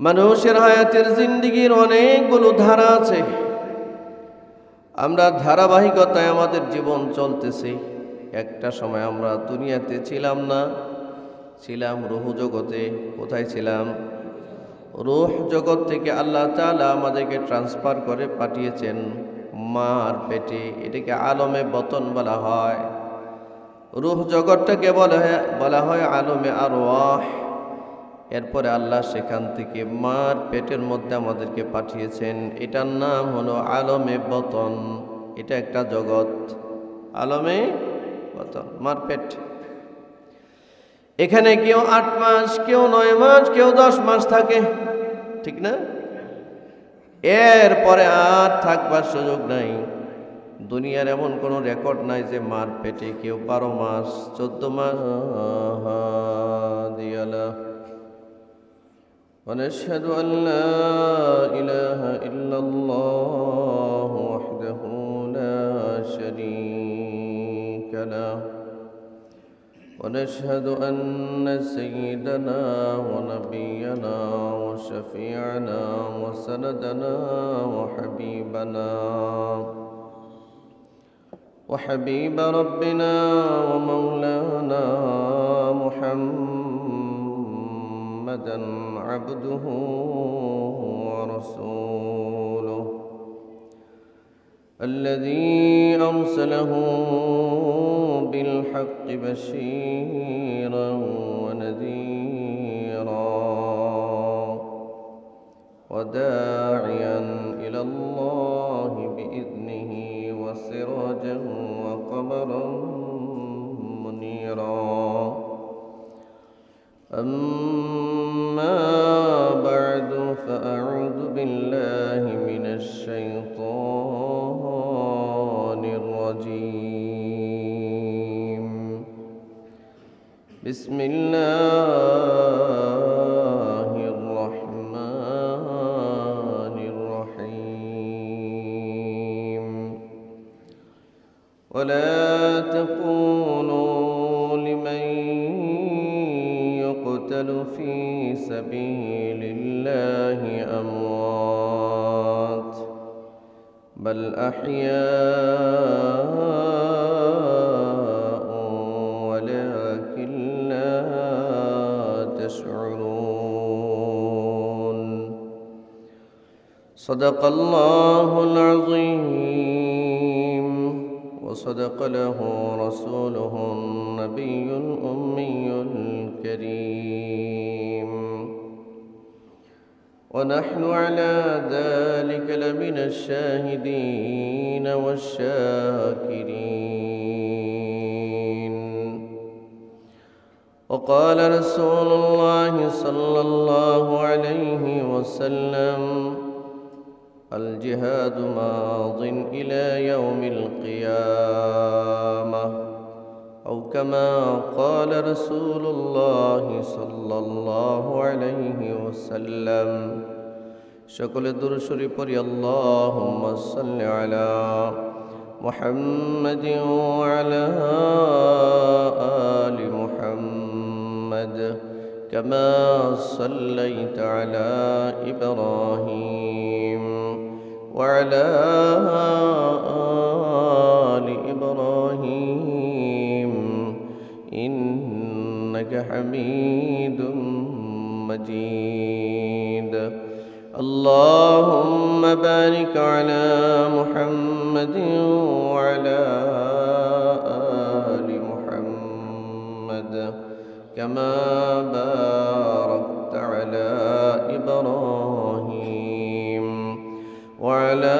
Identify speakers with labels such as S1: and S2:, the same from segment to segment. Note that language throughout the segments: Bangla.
S1: মানুষের হায়াতের জিন্দেগির অনেকগুলো ধারা আছে। আমরা ধারাবাহিকতায় আমাদের জীবন চলতেছে। একটা সময় আমরা দুনিয়াতে ছিলাম না, ছিলাম রূহ জগতে। কোথায় ছিলাম? রূহ জগৎ থেকে আল্লাহ তাআলা আমাদেরকে ট্রান্সফার করে পাঠিয়েছেন মার পেটে। এটাকে আলমে বতন বলা হয়। রূহ জগৎটাকে বলা হয় আলমে আরওয়াহ। এরপরে আল্লাহ সেখান থেকে মার পেটের মধ্যে আমাদেরকে পাঠিয়েছেন। এটার নাম হলো আলমে বতন। এটা একটা জগৎ, আলমে বতন, মার পেট। এখানে কেউ 8 মাস, কেউ 9 মাস, কেউ 10 মাস থাকে, ঠিক না? এরপরে আর থাকবার সুযোগ নাই। দুনিয়ার এমন কোনো রেকর্ড নাই যে মার পেটে কেউ 12 মাস 14 মাস দিয়ালা। ونشهد أن لا إله إلا الله وحده لا شريك له ونشهد أن سيدنا ونبينا وشفيعنا وسندنا وحبيب ربنا ومولانا محمدا عبده ورسوله الذي أرسله بالحق بشيرا ونذيرا وداعيا إلى الله بإذنه وسراجا وقمرا منيرا. أما بعد فأعوذ بالله من الشيطان الرجيم. بسم الله الرحمن الرحيم. ولا تقولوا لمن يقتل في سبيل الله أموات بل أحياء ولكن لا تشعرون. صدق الله العظيم وصدق له رسوله النبي الأمي الكريم. ونحن على ذلك لمن الشاهدين والشاكرين. وقال رسول الله صلى الله عليه وسلم: الجهاد ماض إلى يوم القيامة أو كما قال رسول الله صلى الله عليه وسلم. সকলে দুরূদ শরীফ পড়ি। আল্লাহুম্মা সাল্লি আলা মুহাম্মাদিন ওয়া আলা আলি মুহাম্মাদ কামা সাল্লাইতা আলা ইব্রাহিম ওয়া আলা আলি ইব্রাহিম إنك حميد مجيد. اللهم بارك على محمد وعلى آل محمد كما باركت على إبراهيم وعلى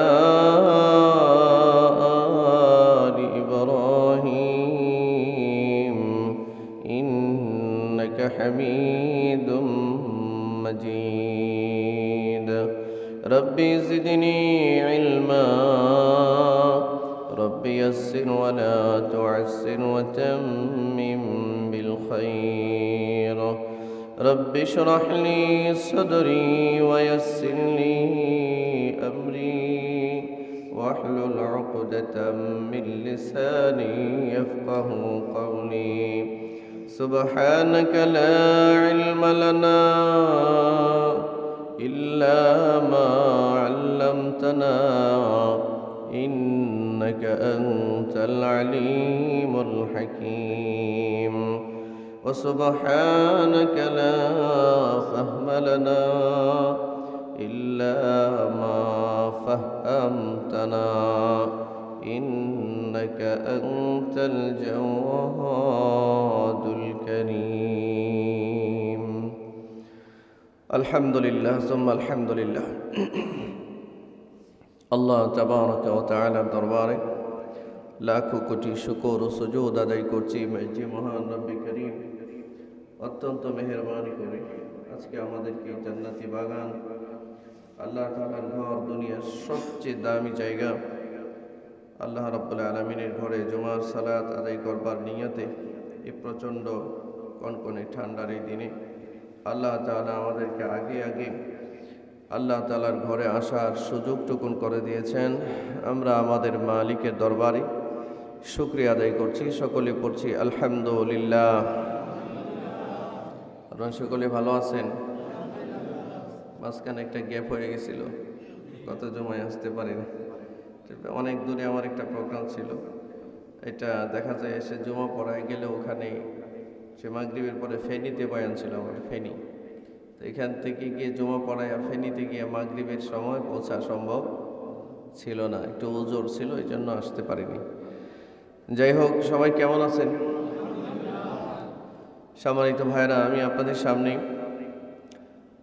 S1: آل إبراهيم إنك حميد مجيد. ربي زدني علما ربي يسر ولا تعسر وتمم بالخير. ربي اشرح لي صدري ويسر لي أمري واحلل عقدة من لساني يفقه قولي. سبحانك لا علم لنا إلا ما علمتنا إنك أنت العليم الحكيم وسبحانك لا فهم لنا إلا ما فهمتنا إنك أنت الجواد الكريم الحمد لله ثم الحمد لله আল্লাহ তাবারক ওয়া তাআলার দরবারে লাখো কোটি শুকর ও সুজুদ আদায় করছি যে মহান রব্বে করিম অত্যন্ত মেহেরবানি করে আজকে আমাদেরকে জান্নাতি বাগান আল্লাহ তাআলার ঘর দুনিয়ার সবচেয়ে দামি জায়গা আল্লাহ রাব্বুল আলামিনের ঘরে জুমার সালাত আদায় করবার নিয়তে এই প্রচণ্ড কনকনে ঠান্ডার এই দিনে আল্লাহ তাআলা আমাদেরকে আগে আগে আল্লাহ তাআলার ঘরে আসার সুযোগটুকুন করে দিয়েছেন। আমরা আমাদের মালিকের দরবারে শুকরিয়া আদায় করছি, সকলে পড়ছি আলহামদুলিল্লাহ। আপনারা সকলে ভালো আছেন? মাঝখানে একটা গ্যাপ হয়ে গেছিল, কত জমায় আসতে পারিনি। অনেক দূরে আমার একটা প্রোগ্রাম ছিল, এটা দেখা যায় এসে জমা পড়ায় গেলে ওখানে সে মাগরিবের পরে ফেনীতে বয়ান ছিল আমার, ফেনী। তো এখান থেকে গিয়ে জমা পড়ায় আর ফেনীতে গিয়ে মাগরিবের সময় পৌঁছা সম্ভব ছিল না, একটু ওজোর ছিল, এই জন্য আসতে পারিনি। যাই হোক, সবাই কেমন আছেন? সম্মানিত ভাইরা, আমি আপনাদের সামনে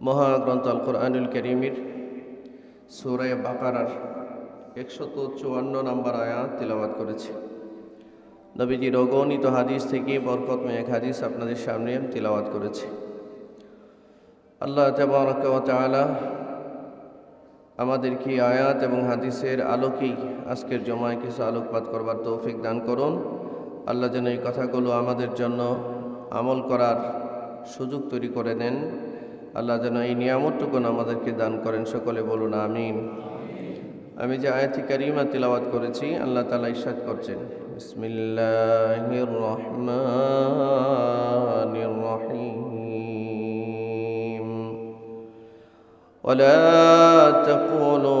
S1: মহাগ্রন্থ আল কোরআনুল কারীমের সূরা বাকারার 154 নম্বর আয়াত তিলাওয়াত করেছি। নবীজির অগণিত হাদিস থেকে বরকতময় এক হাদিস আপনাদের সামনে আমি তিলাওয়াত করেছি। আল্লাহ তাবারক ওয়া তাআলা আমাদেরকে আয়াত এবং হাদিসের আলোকেই আজকের জমায় কিছু আলোকপাত করবার তৌফিক দান করুন। আল্লাহ যেন এই কথাগুলো আমাদের জন্য আমল করার সুযোগ তৈরি করে দেন। আল্লাহ যেন এই নিয়ামতটুকুন আমাদেরকে দান করেন, সকলে বলুন আমিন। আমি যে আয়াতি কারিমা তিলাওয়াত করেছি, আল্লাহ তাআলা ইরশাদ করছেন, বিসমিল্লাহির রহমানির রহিম ওয়ালা তাকুলু,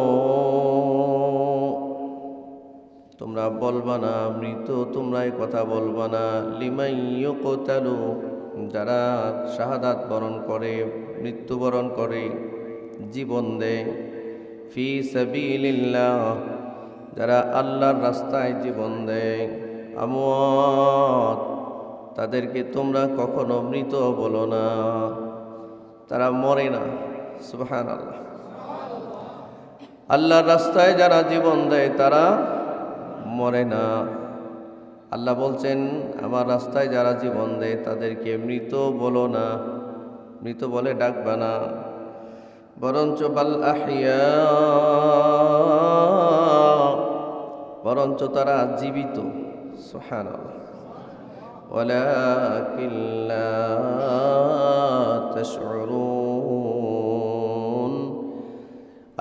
S1: তোমরা বলবা না, মৃত তোমরা এই কথা বলবা না, লিমান ইউকতালু, যারা শাহাদাত বরণ করে, মৃত্যুবরণ করে, জীবন দেয়, ফি সাবিলিল্লাহ, যারা আল্লাহর রাস্তায় জীবন দেয়, আমওয়াত, তাদেরকে তোমরা কখনো মৃত বলো না, তারা মরে না। সুবহানাল্লাহ। আল্লাহর রাস্তায় যারা জীবন দেয় তারা মরে না। আল্লাহ বলছেন, আমার রাস্তায় যারা জীবন দেয় তাদেরকে মৃত বলো না, মৃত বলে ডাকবা না, বরঞ্চ বাল আহইয়া, বরঞ্চ তারা জীবিত। সুবহানাল্লাহ। ওয়ালাকিন লা তাশউরুন,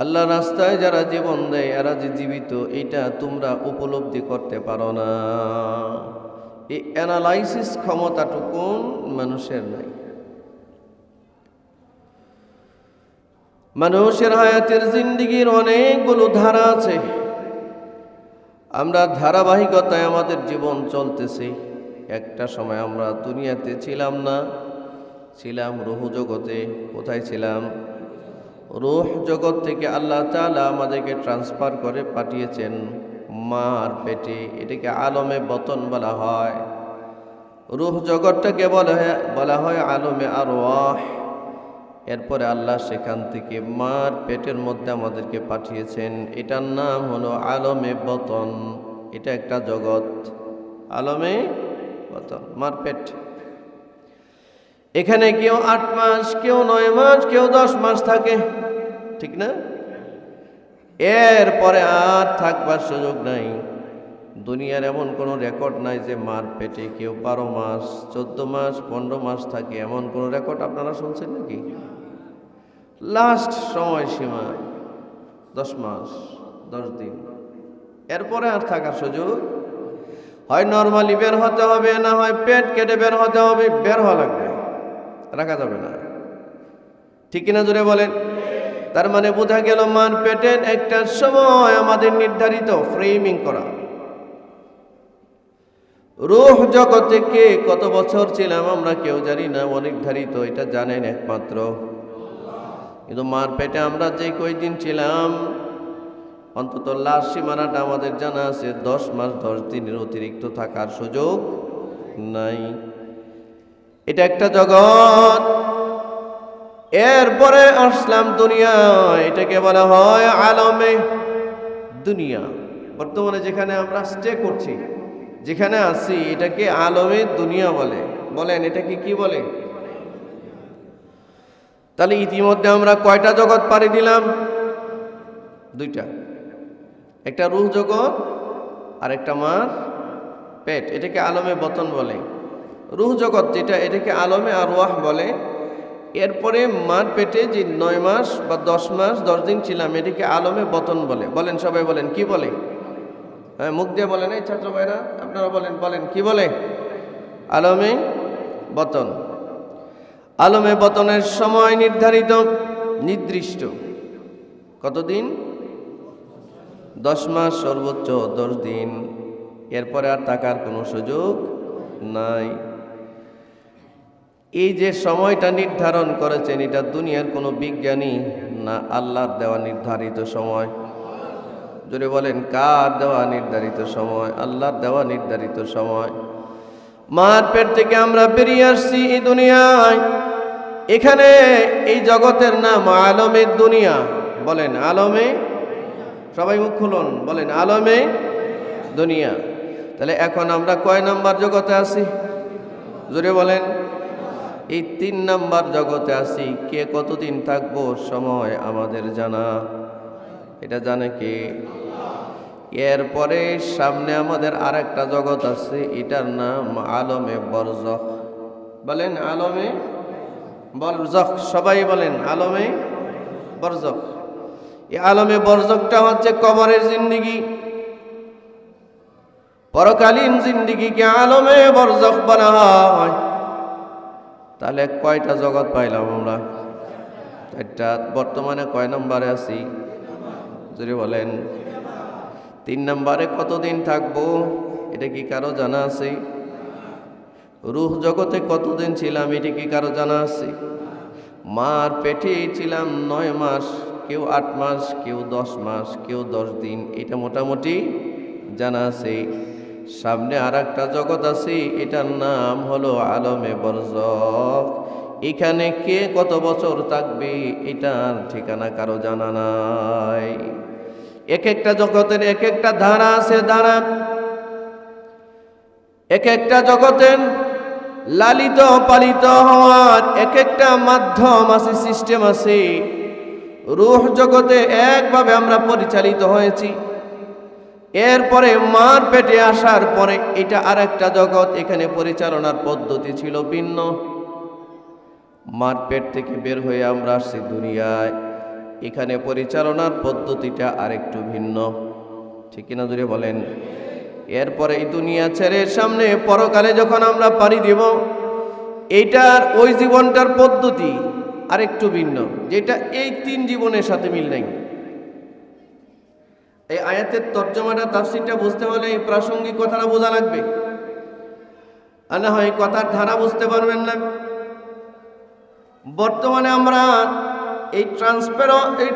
S1: আল্লাহ রাস্তায় যারা জীবন দেয় এরা যে জীবিত, এটা তোমরা উপলব্ধি করতে পারো না। এই অ্যানালাইসিস ক্ষমতাটুকুন মানুষের নাই। মানুষের হায়াতের জিন্দেগির অনেকগুলো ধারা আছে, আমরা ধারাবাহিকতায় আমাদের জীবন চলতেছে। একটা সময় আমরা দুনিয়াতে ছিলাম না, ছিলাম রুহ জগতে। কোথায় ছিলাম? রুহ জগৎ থেকে আল্লাহ তাআলা আমাদেরকে ট্রান্সফার করে পাঠিয়েছেন মার পেটে, এটাকে আলমে বতন বলা হয়। রুহ জগৎটাকে বলা হয় আলমে আরওয়াহ। এরপরে আল্লাহ সেখান থেকে মার পেটের মধ্যে আমাদেরকে পাঠিয়েছেন, এটার নাম হলো আলমে বতন। এটা একটা জগৎ, আলমে বতন, মার পেট। এখানে কেউ 8 মাস, কেউ 9 মাস, কেউ 10 মাস থাকে, ঠিক না? এরপরে আর থাকবার সুযোগ নাই। দুনিয়ার এমন কোনো রেকর্ড নাই যে মার পেটে কেউ 12 মাস, 14 মাস, 15 মাস থাকে, এমন কোনো রেকর্ড আপনারা শুনছেন নাকি? লাস্ট সময়সীমা 10 মাস 10 দিন, এরপরে আর থাকার সুযোগ হয় নরমালি বের হতে হবে, না হয় পেট কেটে বের হতে হবে। বের হওয়া লাগবে, রাখা যাবে না, ঠিক কিনা জোরে বলেন? তার মানে বোঝা গেল মার পেটের একটা সময় আমাদের নির্ধারিত ফ্রেমিং করা। রূহ জগতে কে কত বছর ছিলাম আমরা কেউ জানি না, অনির্ধারিত, এটা জানেন একমাত্র। কিন্তু মার পেটে আমরা যে কয়দিন ছিলাম, অন্তত লাশ সীমানাটা আমাদের জানা আছে, 10 মাস 10 দিনের অতিরিক্ত থাকার সুযোগ নাই। এটা একটা জগৎ। এরপরে আসলাম দুনিয়া, এটাকে বলা হয় আলমে দুনিয়া। বর্তমানে যেখানে আমরা স্টে করছি, যেখানে আছি, এটাকে আলমে দুনিয়া বলে। বলেন এটাকে কি বলে? তাহলে ইতিমধ্যে আমরা কয়টা জগৎ পাড়ি দিলাম? 2টা। একটা রূহ জগৎ আর একটা মার পেট, এটাকে আলমে বতন বলে। রূহ জগৎ যেটা, এটাকে আলমে আরওয়াহ বলে। এরপরে মার পেটে যে 9 মাস বা 10 মাস 10 দিন ছিলাম, এটাকে আলমে বতন বলে। বলেন সবাই, বলেন কি বলে? হ্যাঁ, মুখ দিয়ে বলেন, এই ছাত্র ভাইরা আপনারা বলেন, বলেন কি বলে? আলমে বতন। আলমে বতনের সময় নির্ধারিত, নির্দিষ্ট। কতদিন? 10 মাস, সর্বোচ্চ 10 দিন। এরপরে আর থাকার কোনো সুযোগ নাই। এই যে সময়টা নির্ধারণ করেছেন, এটা দুনিয়ার কোনো বিজ্ঞানী না, আল্লাহর দেওয়া নির্ধারিত সময়। যদি বলেন কার দেওয়া নির্ধারিত সময়? আল্লাহর দেওয়া নির্ধারিত সময়। মার পেট থেকে আমরা বেরিয়ে আসছি এই দুনিয়ায়। এখানে এই জগতের নাম আলমে দুনিয়া। বলেন আলমে, সবাই মুখ খুলুন, বলেন আলমে দুনিয়া। তাহলে এখন আমরা কয় নাম্বার জগতে আছি? জোরে বলেন। এই 3 নাম্বার জগতে আছি। কে কতদিন থাকবো সময় আমাদের জানা, এটা জানে কে? এরপরে সামনে আমাদের আরেকটা জগৎ আছে, এটার নাম আলমে বরজখ। বলেন আলমে বরজখ, সবাই বলেন আলমে বরজখ। এই আলমে বরজখটা হচ্ছে কবরের জিন্দেগি, পরকালীন জিন্দেগিকে আলমে বরজখ বলা হয়। তাহলে কয়টা জগৎ পাইলাম আমরা? 4টা। বর্তমানে কয় নম্বরে আছি? যদি বলেন 3 নম্বরে কতদিন থাকবো, এটা কি কারো জানা আছে? রূহ জগতে কতদিন ছিলাম, এটা কি কারো জানা আছে? মার পেটে ছিলাম 9 মাস, কেউ 8 মাস, কেউ 10 মাস, কেউ 10 দিন, এটা মোটামুটি জানা আছে। সামনে আর একটা জগৎ আছে, এটার নাম হলো আলমে বরজখ। এখানে কে কত বছর থাকবে, এটার ঠিকানা কারো জানা নাই। এক একটা জগতের এক একটা ধারা আছে, ধারা। এক একটা জগতের লালিত পালিত হওয়ার এক একটা মাধ্যম আছে, সিস্টেম আছে। রূহ জগতে একভাবে আমরা পরিচালিত হয়েছি। এরপরে মার পেটে আসার পরে এটা আর একটা জগৎ, এখানে পরিচালনার পদ্ধতি ছিল ভিন্ন। মার পেট থেকে বের হয়ে আমরা আসছি দুনিয়ায়, এখানে পরিচালনার পদ্ধতিটা আরেকটু ভিন্ন। ঠিক কিনা জুড়ে বলেন? এরপরে এই দুনিয়া ছেড়ে সামনে পরকালে যখন আমরা পাড়ি দেব, এইটার ওই জীবনটার পদ্ধতি আরেকটু ভিন্ন, যেটা এই 3 জীবনের সাথে মিল নাই। এই আয়াতের তর্জমাটা, তাফসীরটা বুঝতে হলে এই প্রাসঙ্গিক কথাটা বোঝা লাগবে, আর না হয় কথার ধারা বুঝতে পারবেন না। বর্তমানে আমরা এই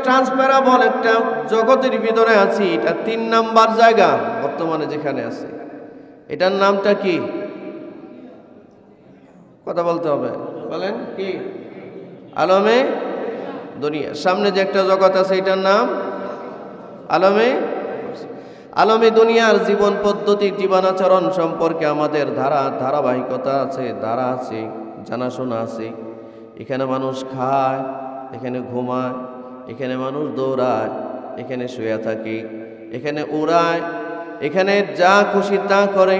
S1: ট্রান্সফারেবল একটা জগতের ভিতরে আছি। এটা 3 নাম্বার জায়গা বর্তমানে যেখানে আছে। এটার নামটা কি? কথা বলতে হবে, বলেন কি? আলমে দুনিয়া। সামনে যে একটা জগৎ আছে, এটার নাম আলমে দুনিয়ার জীবন পদ্ধতি, জীবনাচরণ সম্পর্কে আমাদের ধারাবাহিকতা আছে, ধারা আছে, জানাশোনা আছে। এখানে মানুষ খায়, এখানে ঘুমায়, এখানে মানুষ দৌড়ায়, এখানে শুয়ে থাকে, এখানে উড়ায়, এখানে যা খুশি তা করে।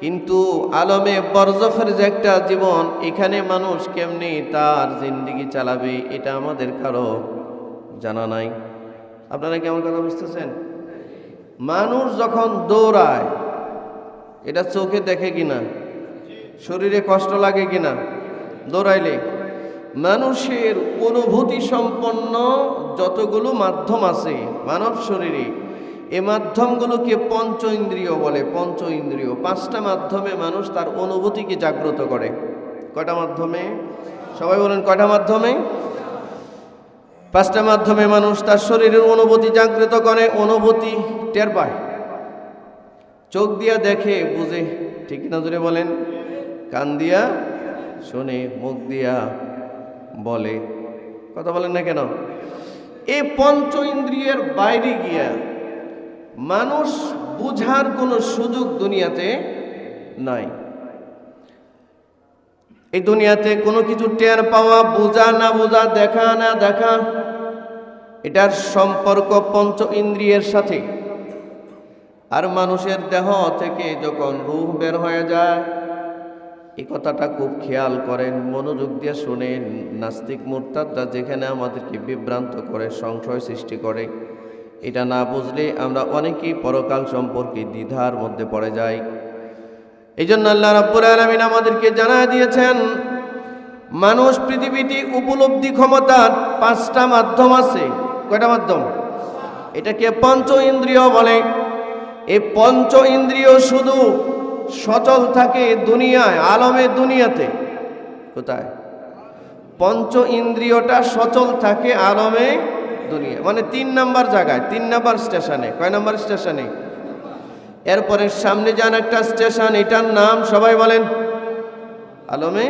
S1: কিন্তু আলমে বরজখের যে একটা জীবন, এখানে মানুষ কেমনি তার জিন্দেগি চালাবে, এটা আমাদের কারো জানা নাই। আপনারা কি আমার কথা বুঝতেছেন? মানুষ যখন দৌড়ায়, এটা চোখে দেখে কিনা, শরীরে কষ্ট লাগে কিনা দৌড়াইলে? মানুষের অনুভূতি সম্পন্ন যতগুলো মাধ্যম আছে মানব শরীরে, এই মাধ্যমগুলোকে পঞ্চ ইন্দ্রিয় বলে। পঞ্চ ইন্দ্রিয়, পাঁচটা মাধ্যমে মানুষ তার অনুভূতিকে জাগ্রত করে। কয়টা মাধ্যমে? সবাই বলেন কয়টা মাধ্যমে? পাঁচটা মাধ্যমে মানুষ তার শরীরের অনুভূতি জাগ্রত করে, অনুভূতি টের পায়। চোখ দিয়া দেখে, বুঝে, ঠিক না জোরে বলেন? কান দিয়া শোনে, মুখ দিয়া বলে, কথা বলেন না কেন? এই পঞ্চ ইন্দ্রিয়ের বাইরে গিয়া মানুষ বুঝার কোনো সুযোগ দুনিয়াতে নাই। এই দুনিয়াতে কোনো কিছু টের পাওয়া, বোঝা না বোঝা, দেখা না দেখা, এটার সম্পর্ক পঞ্চ ইন্দ্রিয়ের সাথে। আর মানুষের দেহ থেকে যখন রূহ বের হয়ে যায়, এই কথাটা খুব খেয়াল করেন, মনোযোগ দিয়ে শুনেন। নাস্তিক মুরতাদরা যেখানে আমাদেরকে বিভ্রান্ত করে, সংশয় সৃষ্টি করে, এটা না বুঝলে আমরা অনেকেই পরকাল সম্পর্কে দ্বিধার মধ্যে পড়ে যাই। এই জন্য আল্লাহ রাব্বুল আলামিন আমাদেরকে জানায় দিয়েছেন, মানুষ পৃথিবীতে উপলব্ধি ক্ষমতার পাঁচটা মাধ্যম আছে। কয়টা মাধ্যম? এটাকে পঞ্চ ইন্দ্রিয় বলে। এই পঞ্চ ইন্দ্রিয় শুধু সচল থাকে দুনিয়ায়, আলমে দুনিয়াতে। কোথায়? পঞ্চ ইন্দ্রিয়টা সচল থাকে আলমে দুনিয়া, মানে 3 নাম্বার জায়গায়, 3 নাম্বার স্টেশনে। কয় নাম্বার স্টেশনে? এরপরে সামনে যান একটা স্টেশন, এটার নাম সবাই বলেন আলমে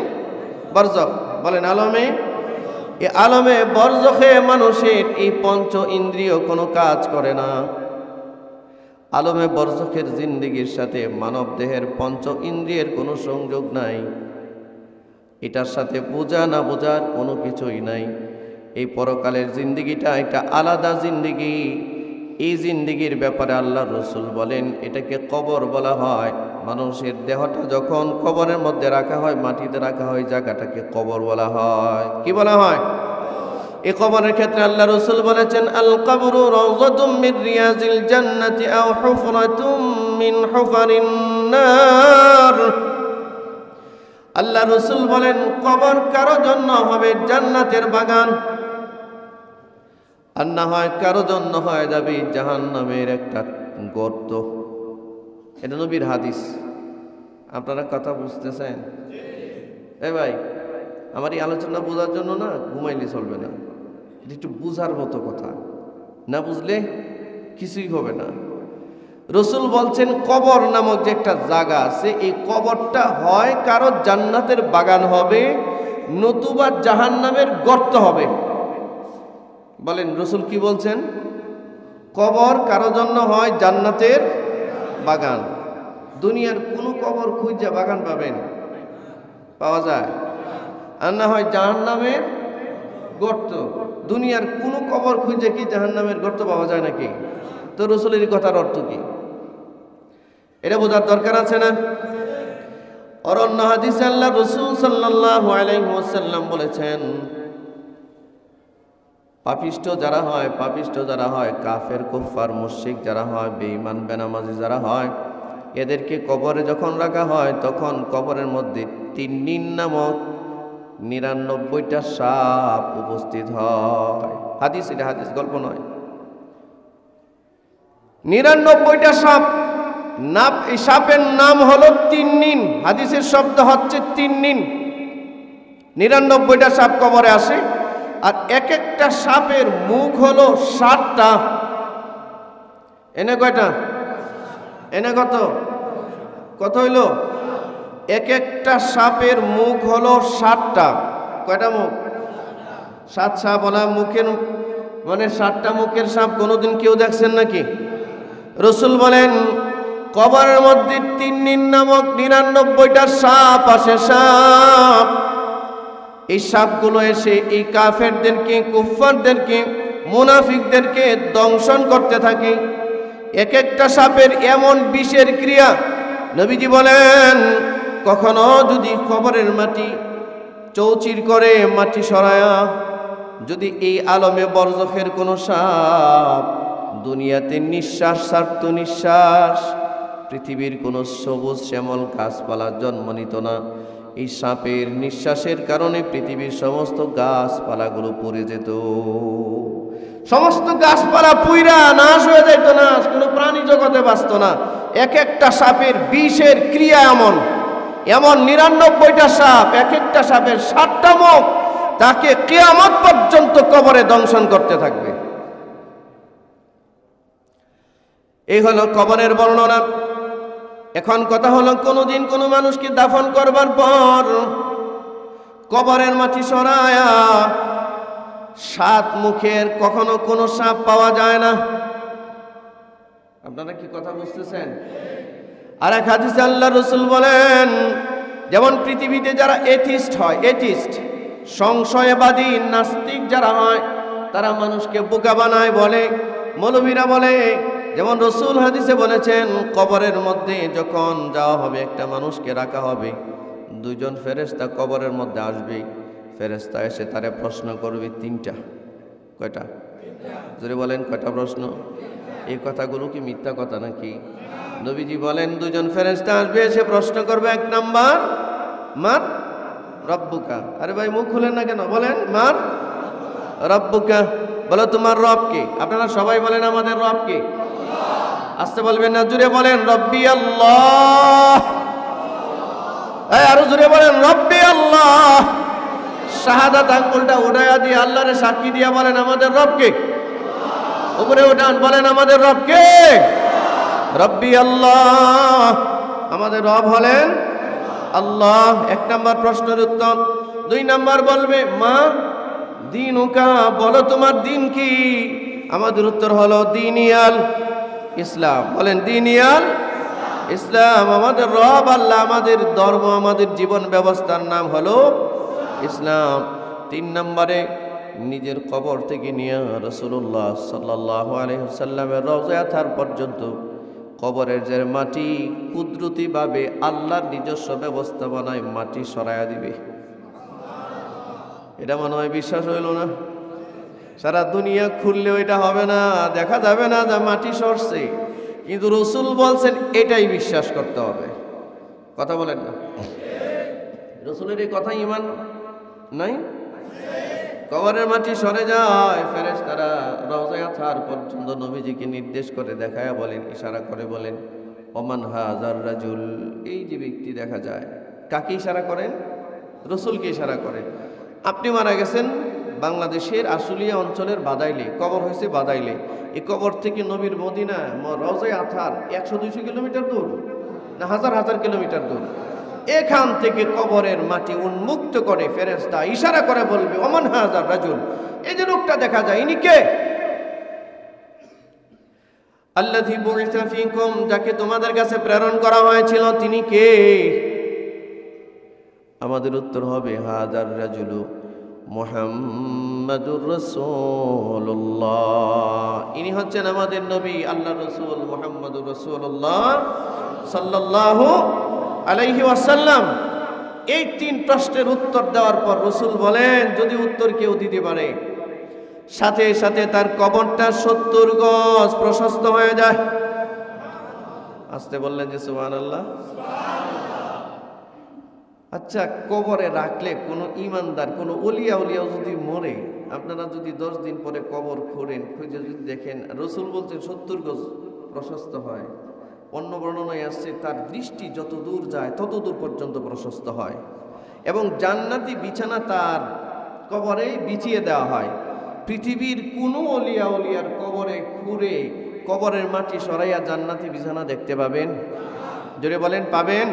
S1: বরজখ। বলেন আলমে। এই আলমে বরজখে মানুষের এই পঞ্চ ইন্দ্রিয় কোনো কাজ করে না। আলমে বরজখের জিন্দেগির সাথে মানব দেহের পঞ্চ ইন্দ্রিয়ের কোনো সংযোগ নাই। এটার সাথে বোঝা না বোঝার কোনো কিছুই নাই। এই পরকালের জিন্দেগিটা একটা আলাদা জিন্দেগি। এই জিন্দেগির ব্যাপারে আল্লাহ রসুল বলেন, এটাকে কবর বলা হয়। মানুষের দেহটা যখন কবরের মধ্যে রাখা হয়, মাটিতে রাখা হয়, জায়গাটাকে কবর বলা হয়। কি বলা হয়? এই কবরের ক্ষেত্রে আল্লাহ রসুল বলেছেন, আল কবরু রাউযাতুম মিন রিয়াজিল জান্নাতি আও হুফরাতুম মিন হুফারিন নার। আল্লাহ রসুল বলেন, কবর কারো জন্য হবে জান্নাতের বাগান, আর না হয় কারো জন্য হয়ে যাবে জাহান্নামের একটা গর্ত। এটা নবীর হাদিস। আপনারা কথা বুঝতেছেন? এ ভাই, আমার এই আলোচনা বোঝার জন্য না ঘুমাইলে চলবে না, এটা একটু বুঝার মতো কথা। না বুঝলে কিছুই হবে না। রসুল বলছেন, কবর নামক যে একটা জায়গা আছে, এই কবরটা হয় কারো জান্নাতের বাগান হবে, নতুবা জাহান্নামের গর্ত হবে। বলেন রসুল কি বলছেন? কবর কারো জন্য হয় জান্নাতের বাগান। দুনিয়ার কোনো কবর খুঁজে বাগান পাবেন? পাওয়া যায়? আর না হয় জাহান্নামের গর্ত। দুনিয়ার কোনো কবর খুঁজে কি জাহান্নামের গর্ত পাওয়া যায় নাকি? তো রসুলের কথার অর্থ কি? এটা বোঝার দরকার আছে না? অরণ্য হাদিসে আল্লাহ রসুল সাল্লাল্লাহু আলাইহি ওয়াসাল্লাম বলেছেন, পাপিষ্ঠ যারা হয়, কাফের কুফার মুশরিক যারা হয়, বেঈমান বেনামাজি যারা হয়, এদেরকে কবরে যখন রাখা হয়, তখন কবরের মধ্যে তিন্নিন নামক 99টা সাপ উপস্থিত হয়। হাদিস, এটা হাদিস, গল্প নয়। 99টা সাপ। এই সাপের নাম হলো তিন্নিন। হাদিসের শব্দ হচ্ছে তিন্নিন। 99টা সাপ কবরে আসে, আর এক একটা সাপের মুখ হলো 60টা। এনে কয়টা? এনে কত কত হইল? এক একটা সাপের মুখ হলো 60টা। কয়টা মুখ? 7 সাপ বলা মুখের, মানে 60টা মুখের সাপ কোনোদিন কেউ দেখছেন নাকি? রসুল বলেন, কবরের মধ্যে তিন্নিন নামক 99টা সাপ আসে। সাপ, এই সাপগুলো এসে এই কাফেরদেরকে, কুফফারদেরকে, মুনাফিকদেরকে দংশন করতে থাকে। এক একটা সাপের এমন বিষের ক্রিয়া, নবীজি বলেন, কখনো যদি কবরের মাটি চৌচির করে, মাটি সরায়া যদি এই আলমে বরজখের কোনো সাপ দুনিয়াতে নিঃশ্বাস ছাড়ত, নিঃশ্বাস, পৃথিবীর কোনো সবুজ শ্যামল গাছপালা জন্ম নিত না। এই সাপের নিঃশ্বাসের কারণে পৃথিবীর সমস্ত গাছপালাগুলো পুড়ে যেত, সমস্ত গাছপালা পুইরা নাশ হয়ে যেত, না কোনো প্রাণী জগতে বাঁচত না। এক একটা সাপের বিষের ক্রিয়া এমন এমন 99টা সাপ, এক একটা সাপের 7টা মুখ, তাকে কিয়ামত পর্যন্ত কবরে দংশন করতে থাকবে। এই হলো কবরের বর্ণনা। এখন কথা হলো, কোনোদিন কোনো মানুষকে দাফন করবার পর কবরের মাটি সরায়া 7 মুখের কখনো কোনো সাপ পাওয়া যায় না। আপনারা কি কথা বুঝতেছেন? আর এক হাদিসে আল্লাহ রাসূল বলেন, যেমন পৃথিবীতে যারা এথিস্ট হয়, এথিস্ট সংশয়বাদী নাস্তিক যারা হয়, তারা মানুষকে বোকা বানায় বলে, মৌলবীরা বলে, যেমন রাসূল হাদিসে বলেছেন, কবরের মধ্যে যখন যাওয়া হবে, একটা মানুষকে রাখা হবে, 2 জন ফেরেশতা কবরের মধ্যে আসবে। ফেরেশতা এসে তারে প্রশ্ন করবে 3টা। কয়টা? জোরে বলেন, কয়টা প্রশ্ন? এই কথাগুলো কি মিথ্যা কথা নাকি? নবীজি বলেন, 2 জন ফেরেশতা আসবে, এসে প্রশ্ন করবে, 1 নাম্বার, মার রব্বুকা। আরে ভাই মুখ খুলেন না কেন? বলেন, মার রব্বুকা, বলো তোমার রব কে? আপনারা সবাই বলেন, আমাদের রব কে? আসতে বলবেন না, জুড়ে বলেন, রব্বি আল্লাহ। আরো জুড়ে বলেন, রব্বি আল্লাহ। শাহাদাত আঙ্গুলটা উঠায়া দিয়ে আল্লাহরে সাক্ষী দিয়া বলেন, আমাদের রব কে? উপরে উঠান, বলেন, আমাদের রব কে? রব্বি আল্লাহ, আমাদের রব হলেন আল্লাহ। 1 নাম্বার প্রশ্নের উত্তর। 2 নাম্বার বলবে, মা দীনুকা, বলো তোমার দিন কি? আমাদের উত্তর হলো দীনিয়াল ইসলাম। বলেন, দীনিয়াল ইসলাম। আমাদের রব আল্লাহ, আমাদের ধর্ম, আমাদের জীবন ব্যবস্থার নাম হলো ইসলাম। 3 নম্বরে নিজের কবর থেকে নিয়ে রাসূলুল্লাহ সাল্লাল্লাহু আলাইহি ওয়াসাল্লামের রওজা আথার পর্যন্ত কবরের যে মাটি কুদরতিভাবে আল্লাহর নিজস্ব ব্যবস্থাপনায় মাটি সরাইয়া দিবে। এটা মনে হয় বিশ্বাস হইল না? সারা দুনিয়া খুললেও এটা হবে না, দেখা যাবে না যে মাটি সরছে, কিন্তু রাসূল বলছেন এটাই বিশ্বাস করতে হবে। কথা বলেন না? রাসূলের এই কথা ঈমান নাই? কবরের মাটি সরে যায়, ফেরেশতারা রওজা আথার পর্যন্ত নবীজিকে নির্দেশ করে দেখায়া বলেন, ইশারা করে বলেন, ওমান হাযার রাজুল, এই যে ব্যক্তি দেখা যায়। কাকে ইশারা করেন? রাসূলকে ইশারা করেন। আপনি মারা গেছেন বাংলাদেশের আশুলিয়া অঞ্চলের বাদাইলে, কবর হয়েছে বাদাইলে। এই কবর থেকে নবীর মদিনা রওজা আথার 100-200 কিলোমিটার দূর, না হাজার হাজার কিলোমিটার দূর। এখান থেকে কবরের মাটি উন্মুক্ত করে ফেরেশতা ইশারা করে বলবে, ওমান হাযার রাজুল, এই যে লোকটা দেখা যায়, ইনি কে? আল্লাযী বুইসা ফীকুম, যাকে তোমাদের কাছে প্রেরণ করা হয়েছিল, তিনি কে? আমাদের উত্তর হবে, হাযার রাজুলু মুহাম্মাদুর রাসূলুল্লাহ, ইনি হচ্ছেন আমাদের নবী, আল্লাহর রাসূল মুহাম্মাদুর রাসূলুল্লাহ সাল্লাল্লাহু আলাইহি ওয়াসাল্লাম। এই 3 প্রশ্নের উত্তর দেওয়ার পর রাসূল বলেন, যদি উত্তর কেউ দিতে পারে, সাথে সাথে তার কবরটা 70 গজ প্রশস্ত হয়ে যায়। আসতে বললেন যে সুবহানাল্লাহ। আচ্ছা, কবরে রাখলে কোনো ইমানদার, কোনো ওলিয়া যদি মরে, আপনারা যদি 10 দিন পরে কবর খোঁড়েন, খুঁজে যদি দেখেন, রাসূল বলছেন 70 গজ প্রশস্ত হয়। অন্য বর্ণনায় আসছে তার দৃষ্টি যত দূর যায় তত দূর পর্যন্ত প্রশস্ত হয়, এবং জান্নাতি বিছানা তার কবরে বিছিয়ে দেওয়া হয়। পৃথিবীর কোনো ওলিয়ার কবরে খুঁড়ে কবরের মাটি সরাইয়া জান্নাতি বিছানা দেখতে পাবেন? জোরে বলেন, পাবেন?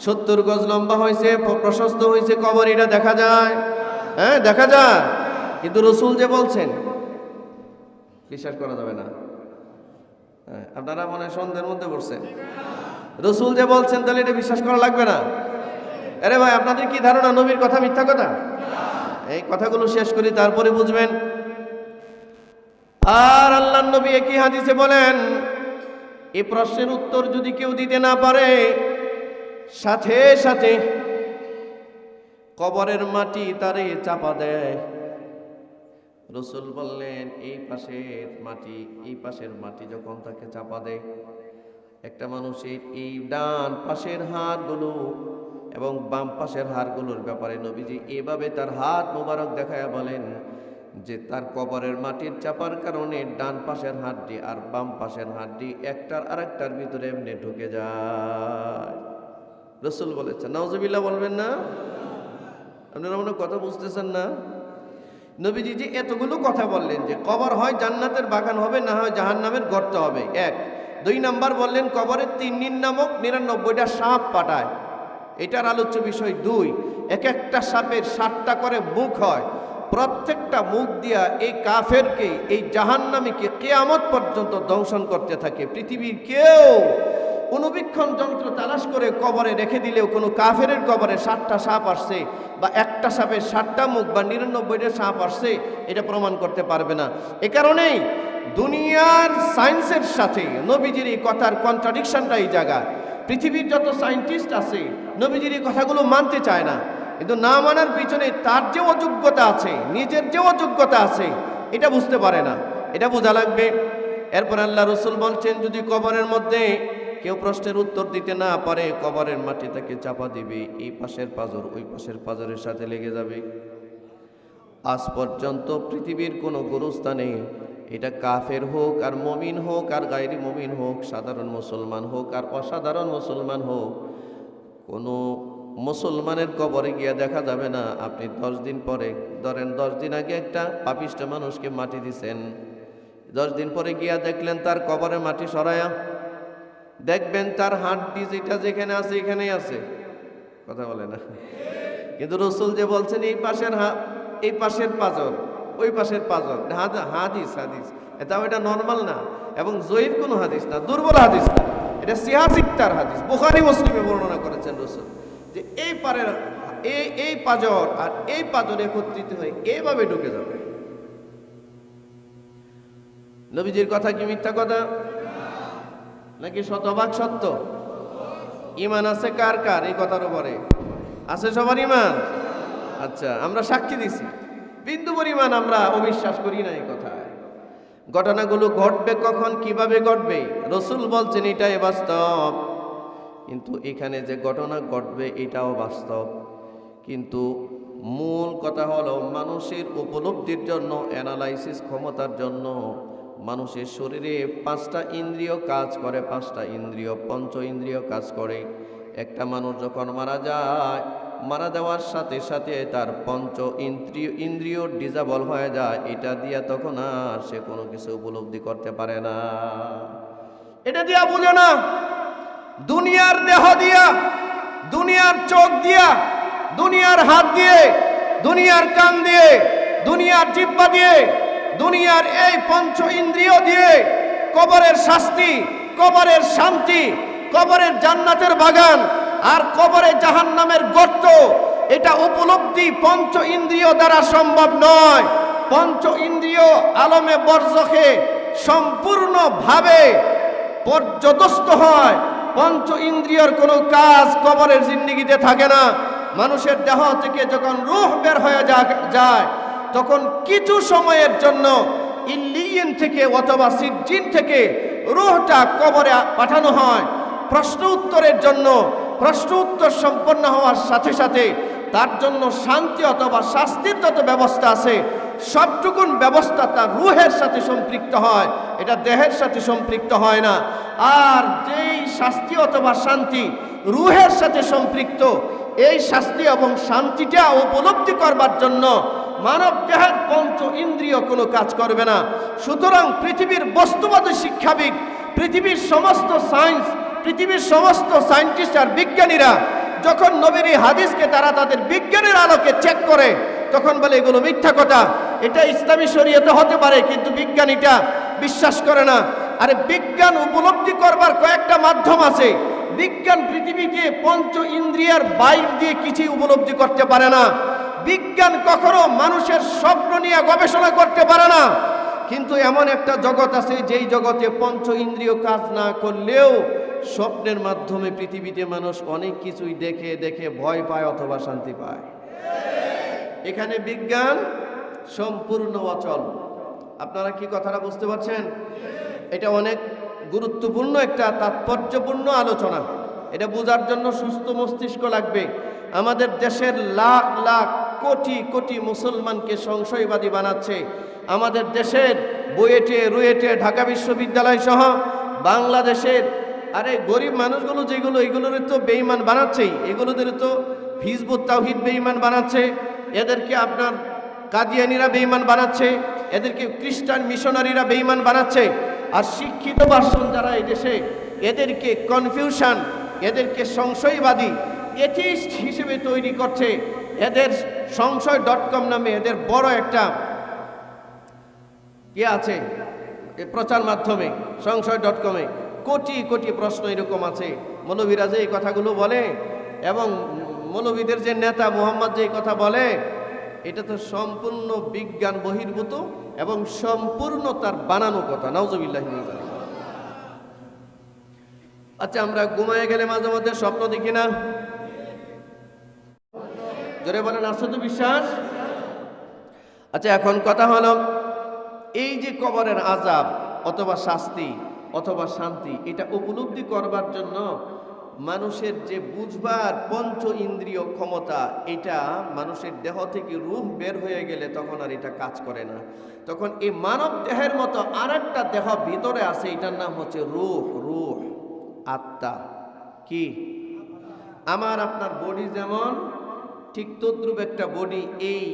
S1: 70 গজ লম্বা হয়েছে, প্রশস্ত হয়েছে কবর, এটা দেখা যায়? হ্যাঁ, দেখা যায়। কিন্তু রাসূল যে বলছেন, বিশ্বাস করা যাবে না। আপনারা মনে হয় সন্দেহের মধ্যে পড়ছেন। রাসূল যে বলছেন, তাহলে এটা বিশ্বাস করা লাগবে না? আরে ভাই, আপনাদের কি ধারণা নবীর কথা মিথ্যা কথা? এই কথাগুলো শেষ করি, তারপরে বুঝবেন। আর আল্লাহর নবী একই হাদিসে বলেন, এই প্রশ্নের উত্তর যদি কেউ দিতে না পারে, সাথে সাথে কবরের মাটি তারে চাপা দেয়। রাসূল বললেন, এই পাশের মাটি যখন তাকে চাপা দেয়, একটা মানুষের এই ডান পাশের হাড়গুলো এবং বাম পাশের হাড়গুলোর ব্যাপারে নবীজি এভাবে তার হাত মোবারক দেখায়া বলেন যে তার কবরের মাটির চাপার কারণে ডান পাশের হাড্ডি আর বাম পাশের হাড্ডি একটার আরেকটার ভিতরে এমনি ঢুকে যায়। রাসূল বলেছেন, নাউজুবিল্লাহ বলবেন না? আপনারা মনে কথা বুঝতেছেন না? নবীজি যে এতগুলো কথা বললেন যে কবর হয় জান্নাতের বাগান হবে, না হয় জাহান্নামের গর্ত হবে, এক। 2 নাম্বার বললেন কবরের তিন্নিন নামক 99টা সাপ পাঠায়, এটার আলোচ্য বিষয় 2। এক একটা সাপের 7টা করে মুখ হয়, প্রত্যেকটা মুখ দিয়া এই কাফেরকে, এই জাহান্নামীকে কিয়ামত পর্যন্ত দংশন করতে থাকে। পৃথিবীর কেউ অনুবীক্ষণ যন্ত্র তালাশ করে কবরে রেখে দিলেও কোনো কাফেরের কবরে 7টা সাপ আসছে বা একটা সাপের 7টা মুখ বা 99টা সাপ আসছে এটা প্রমাণ করতে পারবে না। এ কারণেই দুনিয়ার সায়েন্সের সাথে নবীজির এই কথার কন্ট্রাডিকশনটা এই জায়গায়। পৃথিবীর যত সায়েন্টিস্ট আছে নবীজির এই কথাগুলো মানতে চায় না, কিন্তু না মানার পিছনে তার যে অযোগ্যতা আছে, নিজের যে অযোগ্যতা আছে এটা বুঝতে পারে না, এটা বোঝা লাগবে। এরপর আল্লাহ রসুল বলছেন যদি কবরের মধ্যে কেউ প্রশ্নের উত্তর দিতে না পারে কবরের মাটি তাকে চাপা দিবে, এই পাশের পাঁজর ওই পাশের পাঁজরের সাথে লেগে যাবে। আজ পর্যন্ত পৃথিবীর কোনো গুরুস্থানে এটা কাফের হোক আর মমিন হোক আর গায়রি মমিন হোক, সাধারণ মুসলমান হোক আর অসাধারণ মুসলমান হোক, কোনো মুসলমানের কবরে গিয়া দেখা যাবে না আপনি 10 দিন পরে, ধরেন 10 দিন আগে একটা পাপিষ্ঠ মানুষকে মাটি দিছেন, 10 দিন পরে গিয়া দেখলেন তার কবরে মাটি সরায়া, দেখবেন তার হাড্ডি যেটা যেখানে আছে এখানেই আছে, কথা বলে না। কিন্তু রসুল যে বলছেন এই পাশের পাঁজর ওই পাশের পাঁজর, হাদিস এটাও এটা নর্মাল না এবং জয়ীফ কোনো হাদিস না, দুর্বল হাদিস না, এটা সিহাসিকতার হাদিস। বুখারী মুসলিমে বর্ণনা করেছেন রসুল যে এই পারের এই পাঁজর আর এই পাঁজর একত্রিত হয়ে এইভাবে ঢুকে যাবে। নবীজির কথা কি মিথ্যা কথা নাকি শতভাগ সত্য? ঈমান আছে কার কার এই কথার উপরে? আছে সবার ঈমান? আচ্ছা, আমরা সাক্ষী দিছি, বিন্দু পরিমাণ আমরা অবিশ্বাস করি না এই কথায়। ঘটনাগুলো ঘটবে কখন, কিভাবে ঘটবে রসুল বলছেন এটাই বাস্তব, কিন্তু এখানে যে ঘটনা ঘটবে এটাও বাস্তব। কিন্তু মূল কথা হলো মানুষের উপলব্ধির জন্য, অ্যানালাইসিস ক্ষমতার জন্য মানুষের শরীরে 5টা ইন্দ্রিয় কাজ করে, 5টা ইন্দ্রিয়, পঞ্চ ইন্দ্রিয় কাজ করে। একটা মানুষ যখন মারা যায়, মারা যাওয়ার সাথে সাথে তার পঞ্চ ইন্দ্রিয় ডিজাবল হয়ে যায়, এটা দিয়া তখন আর সে কোনো কিছু উপলব্ধি করতে পারে না, এটা দিয়া বুঝে না। দুনিয়ার দেহ দিয়া, দুনিয়ার চোখ দিয়া, দুনিয়ার হাত দিয়ে, দুনিয়ার কান দিয়ে, দুনিয়ার জিহ্বা দিয়ে, দুনিয়ার এই পঞ্চ ইন্দ্রিয় দিয়ে কবরের শাস্তি, কবরের শান্তি, কবরের জান্নাতের বাগান আর কবরে জাহান্নামের গর্ত, এটা উপলব্ধি পঞ্চ ইন্দ্রিয় দ্বারা সম্ভব নয়। পঞ্চ ইন্দ্রিয় আলমে বরজখে সম্পূর্ণভাবে পর্যদস্ত হয়। পঞ্চ ইন্দ্রিয়র কোনো কাজ কবরের জিন্দেগিতে থাকে না। মানুষের দেহ থেকে যখন রূহ বের হয়ে যায় তখন কিছু সময়ের জন্য ইল্লিয়িন থেকে অথবা সিজ্জিন থেকে রূহটা কবরে পাঠানো হয় প্রশ্ন উত্তরের জন্য। প্রশ্ন উত্তর সম্পন্ন হওয়ার সাথে সাথে তার জন্য শান্তি অথবা শাস্তির যত ব্যবস্থা আছে সবটুকুন ব্যবস্থা তার রূহের সাথে সম্পৃক্ত হয়, এটা দেহের সাথে সম্পৃক্ত হয় না। আর যেই শাস্তি অথবা শান্তি রূহের সাথে সম্পৃক্ত, এই শাস্তি এবং শান্তিটা উপলব্ধি করবার জন্য মানব দেহের পঞ্চ ইন্দ্রিয় কোনো কাজ করবে না। সুতরাং পৃথিবীর বস্তুবাদী শিক্ষাবিদ, পৃথিবীর সমস্ত সায়েন্স, পৃথিবীর সমস্ত সায়েন্টিস্ট আর বিজ্ঞানীরা যখন নবীর এই হাদিসকে তারা তাদের বিজ্ঞানের আলোকে চেক করে তখন বলে এগুলো মিথ্যা কথা, এটা ইসলামী শরীয়তে হতে পারে, কিন্তু বিজ্ঞানীটা বিশ্বাস করে না। আরে বিজ্ঞান উপলব্ধি করবার কয়েকটা মাধ্যম আছে। বিজ্ঞান পৃথিবীকে পঞ্চ ইন্দ্রিয়ার বাইর দিয়ে কিছুই উপলব্ধি করতে পারে না। বিজ্ঞান কখনো মানুষের স্বপ্ন নিয়ে গবেষণা করতে পারে না। কিন্তু এমন একটা জগৎ আছে যেই জগতে পঞ্চ ইন্দ্রিয় কাজ না করলেও স্বপ্নের মাধ্যমে পৃথিবীতে মানুষ অনেক কিছুই দেখে দেখে ভয় পায় অথবা শান্তি পায়। এখানে বিজ্ঞান সম্পূর্ণ অচল। আপনারা কি কথাটা বুঝতে পারছেন? এটা অনেক গুরুত্বপূর্ণ একটা তাৎপর্যপূর্ণ আলোচনা। এটা বোঝার জন্য সুস্থ মস্তিষ্ক লাগবে। আমাদের দেশের লাখ লাখ কোটি কোটি মুসলমানকে সংশয়বাদী বানাচ্ছে। আমাদের দেশের বুয়েটে রুয়েটে ঢাকা বিশ্ববিদ্যালয় সহ বাংলাদেশের গরিব মানুষগুলো যেগুলো, এগুলোর তো বেঈমান বানাচ্ছেই। এগুলোদের তো হিজবুত তাওহীদ বেঈমান বানাচ্ছে, এদেরকে আপনার কাদিয়ানীরা বেঈমান বানাচ্ছে, এদেরকে খ্রিস্টান মিশনারিরা বেঈমান বানাচ্ছে। আর শিক্ষিত পার্সন যারা এই দেশে, এদেরকে কনফিউশন, এদেরকে সংশয়বাদী এথিস্ট হিসেবে তৈরি করছে। এদের সংশয়.com নামে এদের বড় একটা আছে প্রচার মাধ্যমে, সংশয়.com-এ কোটি কোটি প্রশ্ন এরকম আছে। মৌলবীরা যে এই কথাগুলো বলে এবং মৌলবীদের যে নেতা মুহাম্মদ যে কথা বলে, এটা তো সম্পূর্ণ বিজ্ঞান বহির্ভূত এবং সম্পূর্ণ তার বানানো কথা। নাউজুবিল্লাহি মিন যালিক। আচ্ছা, আমরা ঘুমায় গেলে মাঝে মধ্যে স্বপ্ন দেখি না? জোরে বলেন, আছে তো বিশ্বাস? আচ্ছা, এখন কথা হলো, এই যে কবরের আযাব অথবা শাস্তি অথবা শান্তি, এটা উপলব্ধি করবার জন্য মানুষের যে বুঝবার পঞ্চ ইন্দ্রিয় ক্ষমতা, এটা মানুষের দেহ থেকে রূহ বের হয়ে গেলে তখন আর এটা কাজ করে না। তখন এই মানব দেহের মতো আর একটা দেহ ভিতরে আছে, এটার নাম হচ্ছে রূহ। রূহ আত্মা। কি? আমার আপনার বডি যেমন ঠিক তদ্রূপ একটা বডি, এই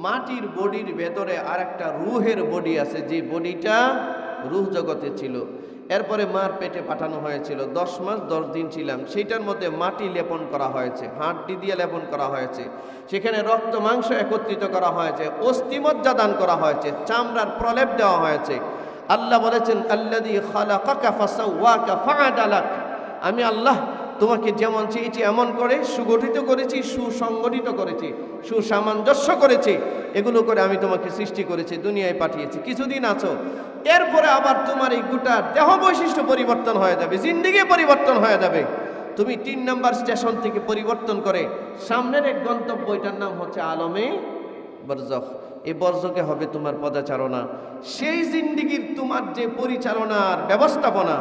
S1: মাটির বডির ভেতরে আর একটা রুহের বডি আছে, যে বডিটা রুহ জগতে ছিল। এরপরে মার পেটে পাঠানো হয়েছিল, 10 মাস 10 দিন ছিলাম। সেইটার মধ্যে মাটি লেপন করা হয়েছে, হাড্ডি দিয়ে লেপন করা হয়েছে, সেখানে রক্ত মাংস একত্রিত করা হয়েছে, অস্থিমজ্জা দান করা হয়েছে, চামড়ার প্রলেপ দেওয়া হয়েছে। আল্লাহ বলেছেন, আল্লাযী খালাকাকা ফাসাওয়াকা ফাআদালাক, আমি আল্লাহ তোমাকে যেমন চেয়েছি এমন করে সুগঠিত করেছি, সুসংগঠিত করেছি, সুসামঞ্জস্য করেছি। এগুলো করে আমি তোমাকে সৃষ্টি করেছি, দুনিয়ায় পাঠিয়েছি। কিছুদিন আছো, এরপরে আবার তোমার এই গোটা দেহ বৈশিষ্ট্য পরিবর্তন হয়ে যাবে, জিন্দেগি পরিবর্তন হয়ে যাবে। তুমি 3 নম্বর স্টেশন থেকে পরিবর্তন করে সামনের এক গন্তব্য, এটার নাম হচ্ছে আলমে বরজখ। এই বরজখে হবে তোমার পদাচারণা। সেই জিন্দেগির তোমার যে পরিচালনার ব্যবস্থাপনা,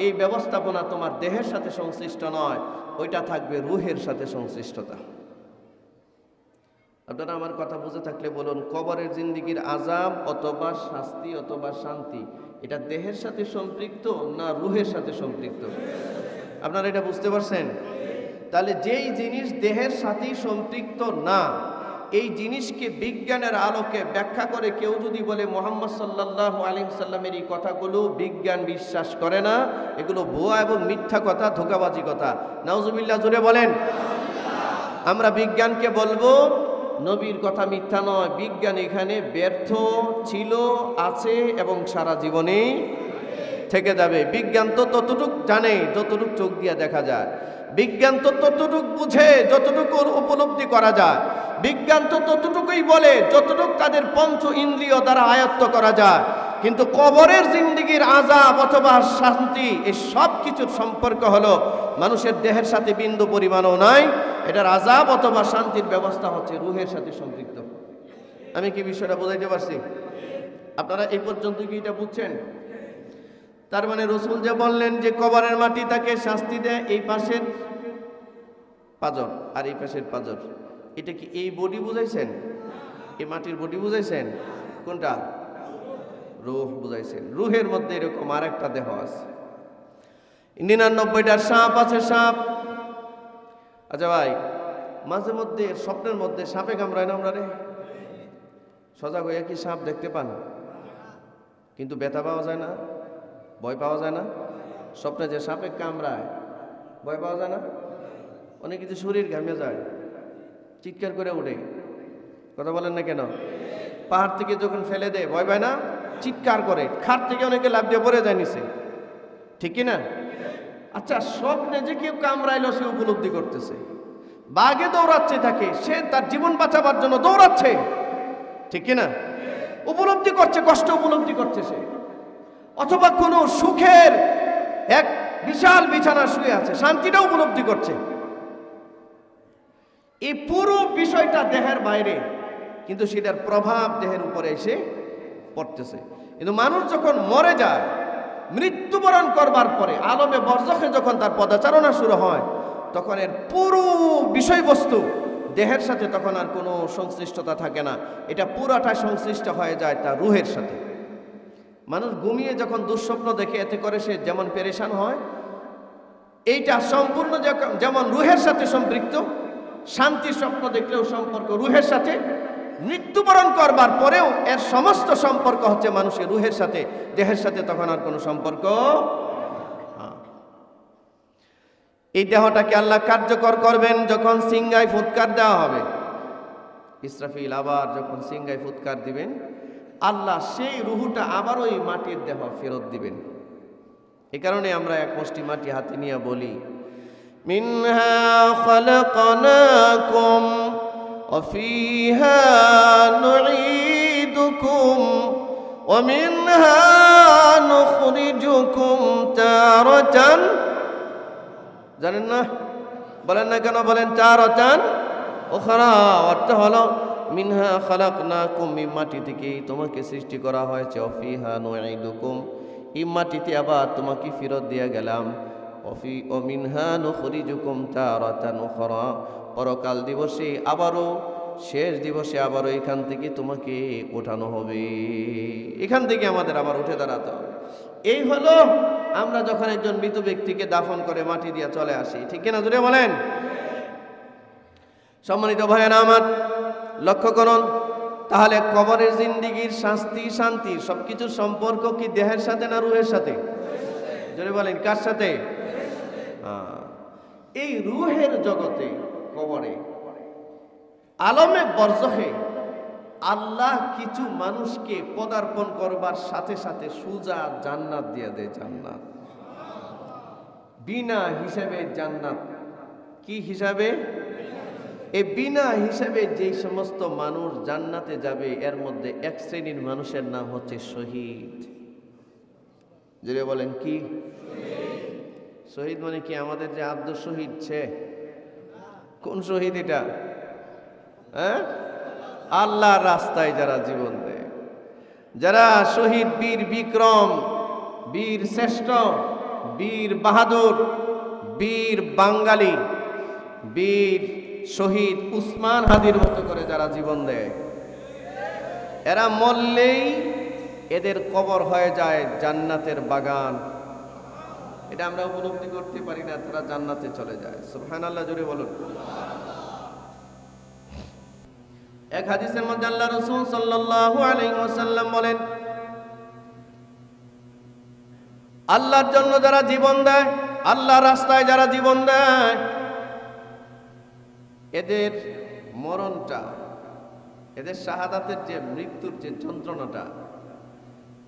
S1: এই ব্যবস্থাপনা তোমার দেহের সাথে সংশ্লিষ্ট নয়, ওইটা থাকবে রুহের সাথে সংশ্লিষ্টতা। আপনারা আমার কথা বুঝে থাকলে বলুন, কবরের জিন্দেগির আযাব অথবা শাস্তি অথবা শান্তি, এটা দেহের সাথে সম্পৃক্ত না রুহের সাথে সম্পৃক্ত? আপনারা এটা বুঝতে পারছেন? তাহলে যেই জিনিস দেহের সাথেই সম্পৃক্ত না, এই জিনিসকে বিজ্ঞানের আলোকে ব্যাখ্যা করে কেউ যদি বলে মুহাম্মদ সাল্লাল্লাহু আলাইহি সাল্লামের এই কথাগুলো বিজ্ঞান বিশ্বাস করে না, এগুলো ভুয়া এবং মিথ্যা কথা, ধোঁকাবাজি কথা। নাউজুবিল্লাহ, জোরে বলেন। আমরা বিজ্ঞানকে বলবো নবীর কথা মিথ্যা নয়, বিজ্ঞান এখানে ব্যর্থ ছিল, আছে এবং সারা জীবনেই থেকে যাবে। বিজ্ঞান তো ততটুক জানে যতটুক চোখ দিয়ে দেখা যায়, বিজ্ঞান তো ততটুক বুঝে যতটুকু উপলব্ধি করা যায়, বিজ্ঞান তো ততটুকুই বলে যতটুক তাদের পঞ্চ ইন্দ্রিয় দ্বারা আয়ত্ত করা যায়। কিন্তু কবরের জিন্দেগির আযাব অথবা শান্তি, এই সব কিছুর সম্পর্ক হলো মানুষের দেহের সাথে বিন্দু পরিমাণও নাই। এটার আযাব অথবা শান্তির ব্যবস্থা হচ্ছে রুহের সাথে সম্পৃক্ত। আমি কি বিষয়টা বোঝাইতে পারছি? আপনারা এই পর্যন্ত কি এটা বুঝছেন? তার মানে রাসূল যে বললেন যে কবরের মাটি তাকে শাস্তি দেয়, এই পাশের পাঁজর আর এই পাশের পাঁজর, এটা কি এই বডি বুঝাইছেন? এই মাটির বডি বুঝাইছেন? কোনটা? রূহ বুঝাইছেন। রুহের মধ্যে এরকম আর একটা দেহ আছে, 99টা সাপ আছে, সাপ। আচ্ছা ভাই, মাঝে মধ্যে স্বপ্নের মধ্যে সাপে কামড়ায় না আমরা রে? সজাগ হয়ে কি সাপ দেখতে পান? কিন্তু ব্যথা পাওয়া যায় না, ভয় পাওয়া যায় না? স্বপ্নে যে সাপে কামড়ায় ভয় পাওয়া যায় না? অনেক কিছু শরীর ঘামে যায়, চিৎকার করে উঠে। কথা বলেন না কেন? পাহাড় থেকে যখন ফেলে দেয় ভয় পায় না? চিৎকার করে। খাট থেকে অনেকে লাফ দিয়ে পড়ে যায় নিচে, ঠিক কি না? আচ্ছা, স্বপ্নে যে কেউ কামড়াইলো সে উপলব্ধি করতেছে, বাঘে দৌড়াচ্ছে তাকে, সে তার জীবন বাঁচাবার জন্য দৌড়াচ্ছে, ঠিক কি না? উপলব্ধি করছে, কষ্ট উপলব্ধি করছে সে। অথবা কোনো সুখের এক বিশাল বিছানা শুয়ে আছে, শান্তিটা উপলব্ধি করছে। এই পুরো বিষয়টা দেহের বাইরে, কিন্তু সেটার প্রভাব দেহের উপরে এসে পড়তেছে। কিন্তু মানুষ যখন মরে যায়, মৃত্যুবরণ করবার পরে আলমে বরজখে যখন তার পদাচারণা শুরু হয়, তখন এর পুরো বিষয়বস্তু দেহের সাথে তখন আর কোনো সংশ্লিষ্টতা থাকে না, এটা পুরাটা সংশ্লিষ্ট হয়ে যায় তার রুহের সাথে। মানুষ ঘুমিয়ে যখন দুঃস্বপ্ন দেখে, এতে করে সে যেমন পেরেশান হয়, এইটা সম্পূর্ণ যেমন রুহের সাথে সম্পৃক্ত। শান্তির স্বপ্ন দেখলেও সম্পর্ক রুহের সাথে, মৃত্যুবরণ করবার পরেও এর সমস্ত সম্পর্ক হচ্ছে মানুষের রুহের সাথে, দেহের সাথে তখন আর কোনো সম্পর্ক। এই দেহটাকে আল্লাহ কার্যকর করবেন যখন সিংগায় ফুৎকার দেওয়া হবে। ইসরাফিল আবার যখন সিংগায় ফুৎকার দিবেন, আল্লাহ সেই রুহুটা আবার ওই মাটির দেহ ফেরত দিবেন। এ কারণে আমরা এক মুষ্টি মাটি হাতে নিয়ে বলি, মিনহা খালাকনাকুম ওয়া ফিহা নুঈদুকুম ওয়া মিনহা নুখরিজুকুম তারাতান। জানেন না? বলেন না কেন? বলেন তারাতান উখরা। অর্থ হলো মিনহা খালাকনাকুম, এই মাটি থেকে তোমাকে সৃষ্টি করা হয়েছে, ওয়া ফিহা নুঈদুকুম, এই মাটিতে আবার তোমাকে ফেরত দিয়ে গেলাম, ওয়া মিনহা নুখরিজুকুম তারাতান উখরা, পরকাল দিবসে আবারও, শেষ দিবসে আবারও এখান থেকে তোমাকে ওঠানো হবে, এখান থেকে আমাদের আবার উঠে দাঁড়াতে হবে। এই হলো আমরা যখন একজন মৃত ব্যক্তিকে দাফন করে মাটি দিয়ে চলে আসি, ঠিক কিনা জুড়ে বলেন? সম্মানিত ভাইয়েরা আমার, লক্ষ্য করুন, তাহলে কবরের জিন্দেগির শাস্তি শান্তি সবকিছুর সম্পর্ক কি দেহের সাথে না রুহের সাথে? জোরে বলেন, কার সাথে? এই রুহের জগতে, কবরে, আলমে বরজখে আল্লাহ কিছু মানুষকে পদার্পণ করবার সাথে সাথে সুজা জান্নাত দিয়ে দেয়। জান্নাত বিনা হিসাবে জান্নাত। কি হিসাবে? এই বিনা হিসাবে যেই সমস্ত মানুষ জান্নাতে যাবে, এর মধ্যে এক শ্রেণীর মানুষের নাম হচ্ছে শহীদ। যদি বলেন কি শহীদ মানে কি? আমাদের যে আব্দুল শহীদ, সে কোন শহীদ এটা? হ্যাঁ, আল্লাহর রাস্তায় যারা জীবন দেয়, যারা শহীদ, বীর বিক্রম, বীর শ্রেষ্ঠ, বীর বাহাদুর, বীর বাঙালি, বীর শহীদ উসমান হাদির মতো করে যারা জীবন দেয়, এরা মরলেই এদের কবর হয়ে যায় জান্নাতের বাগান। এটা আমরা উপলব্ধি করতে পারি না, তারা জান্নাতে চলে যায়। সুবহানাল্লাহ, জোরে বলুন। এক হাদিসের মধ্যে আল্লাহ রাসূল সাল্লাল্লাহু আলাইহি ওয়াসাল্লাম বলেন, আল্লাহর জন্য যারা জীবন দেয়, আল্লাহর রাস্তায় যারা জীবন দেয়, এদের মরণটা, এদের শাহাদাতের যে মৃত্যুর যে যন্ত্রণাটা,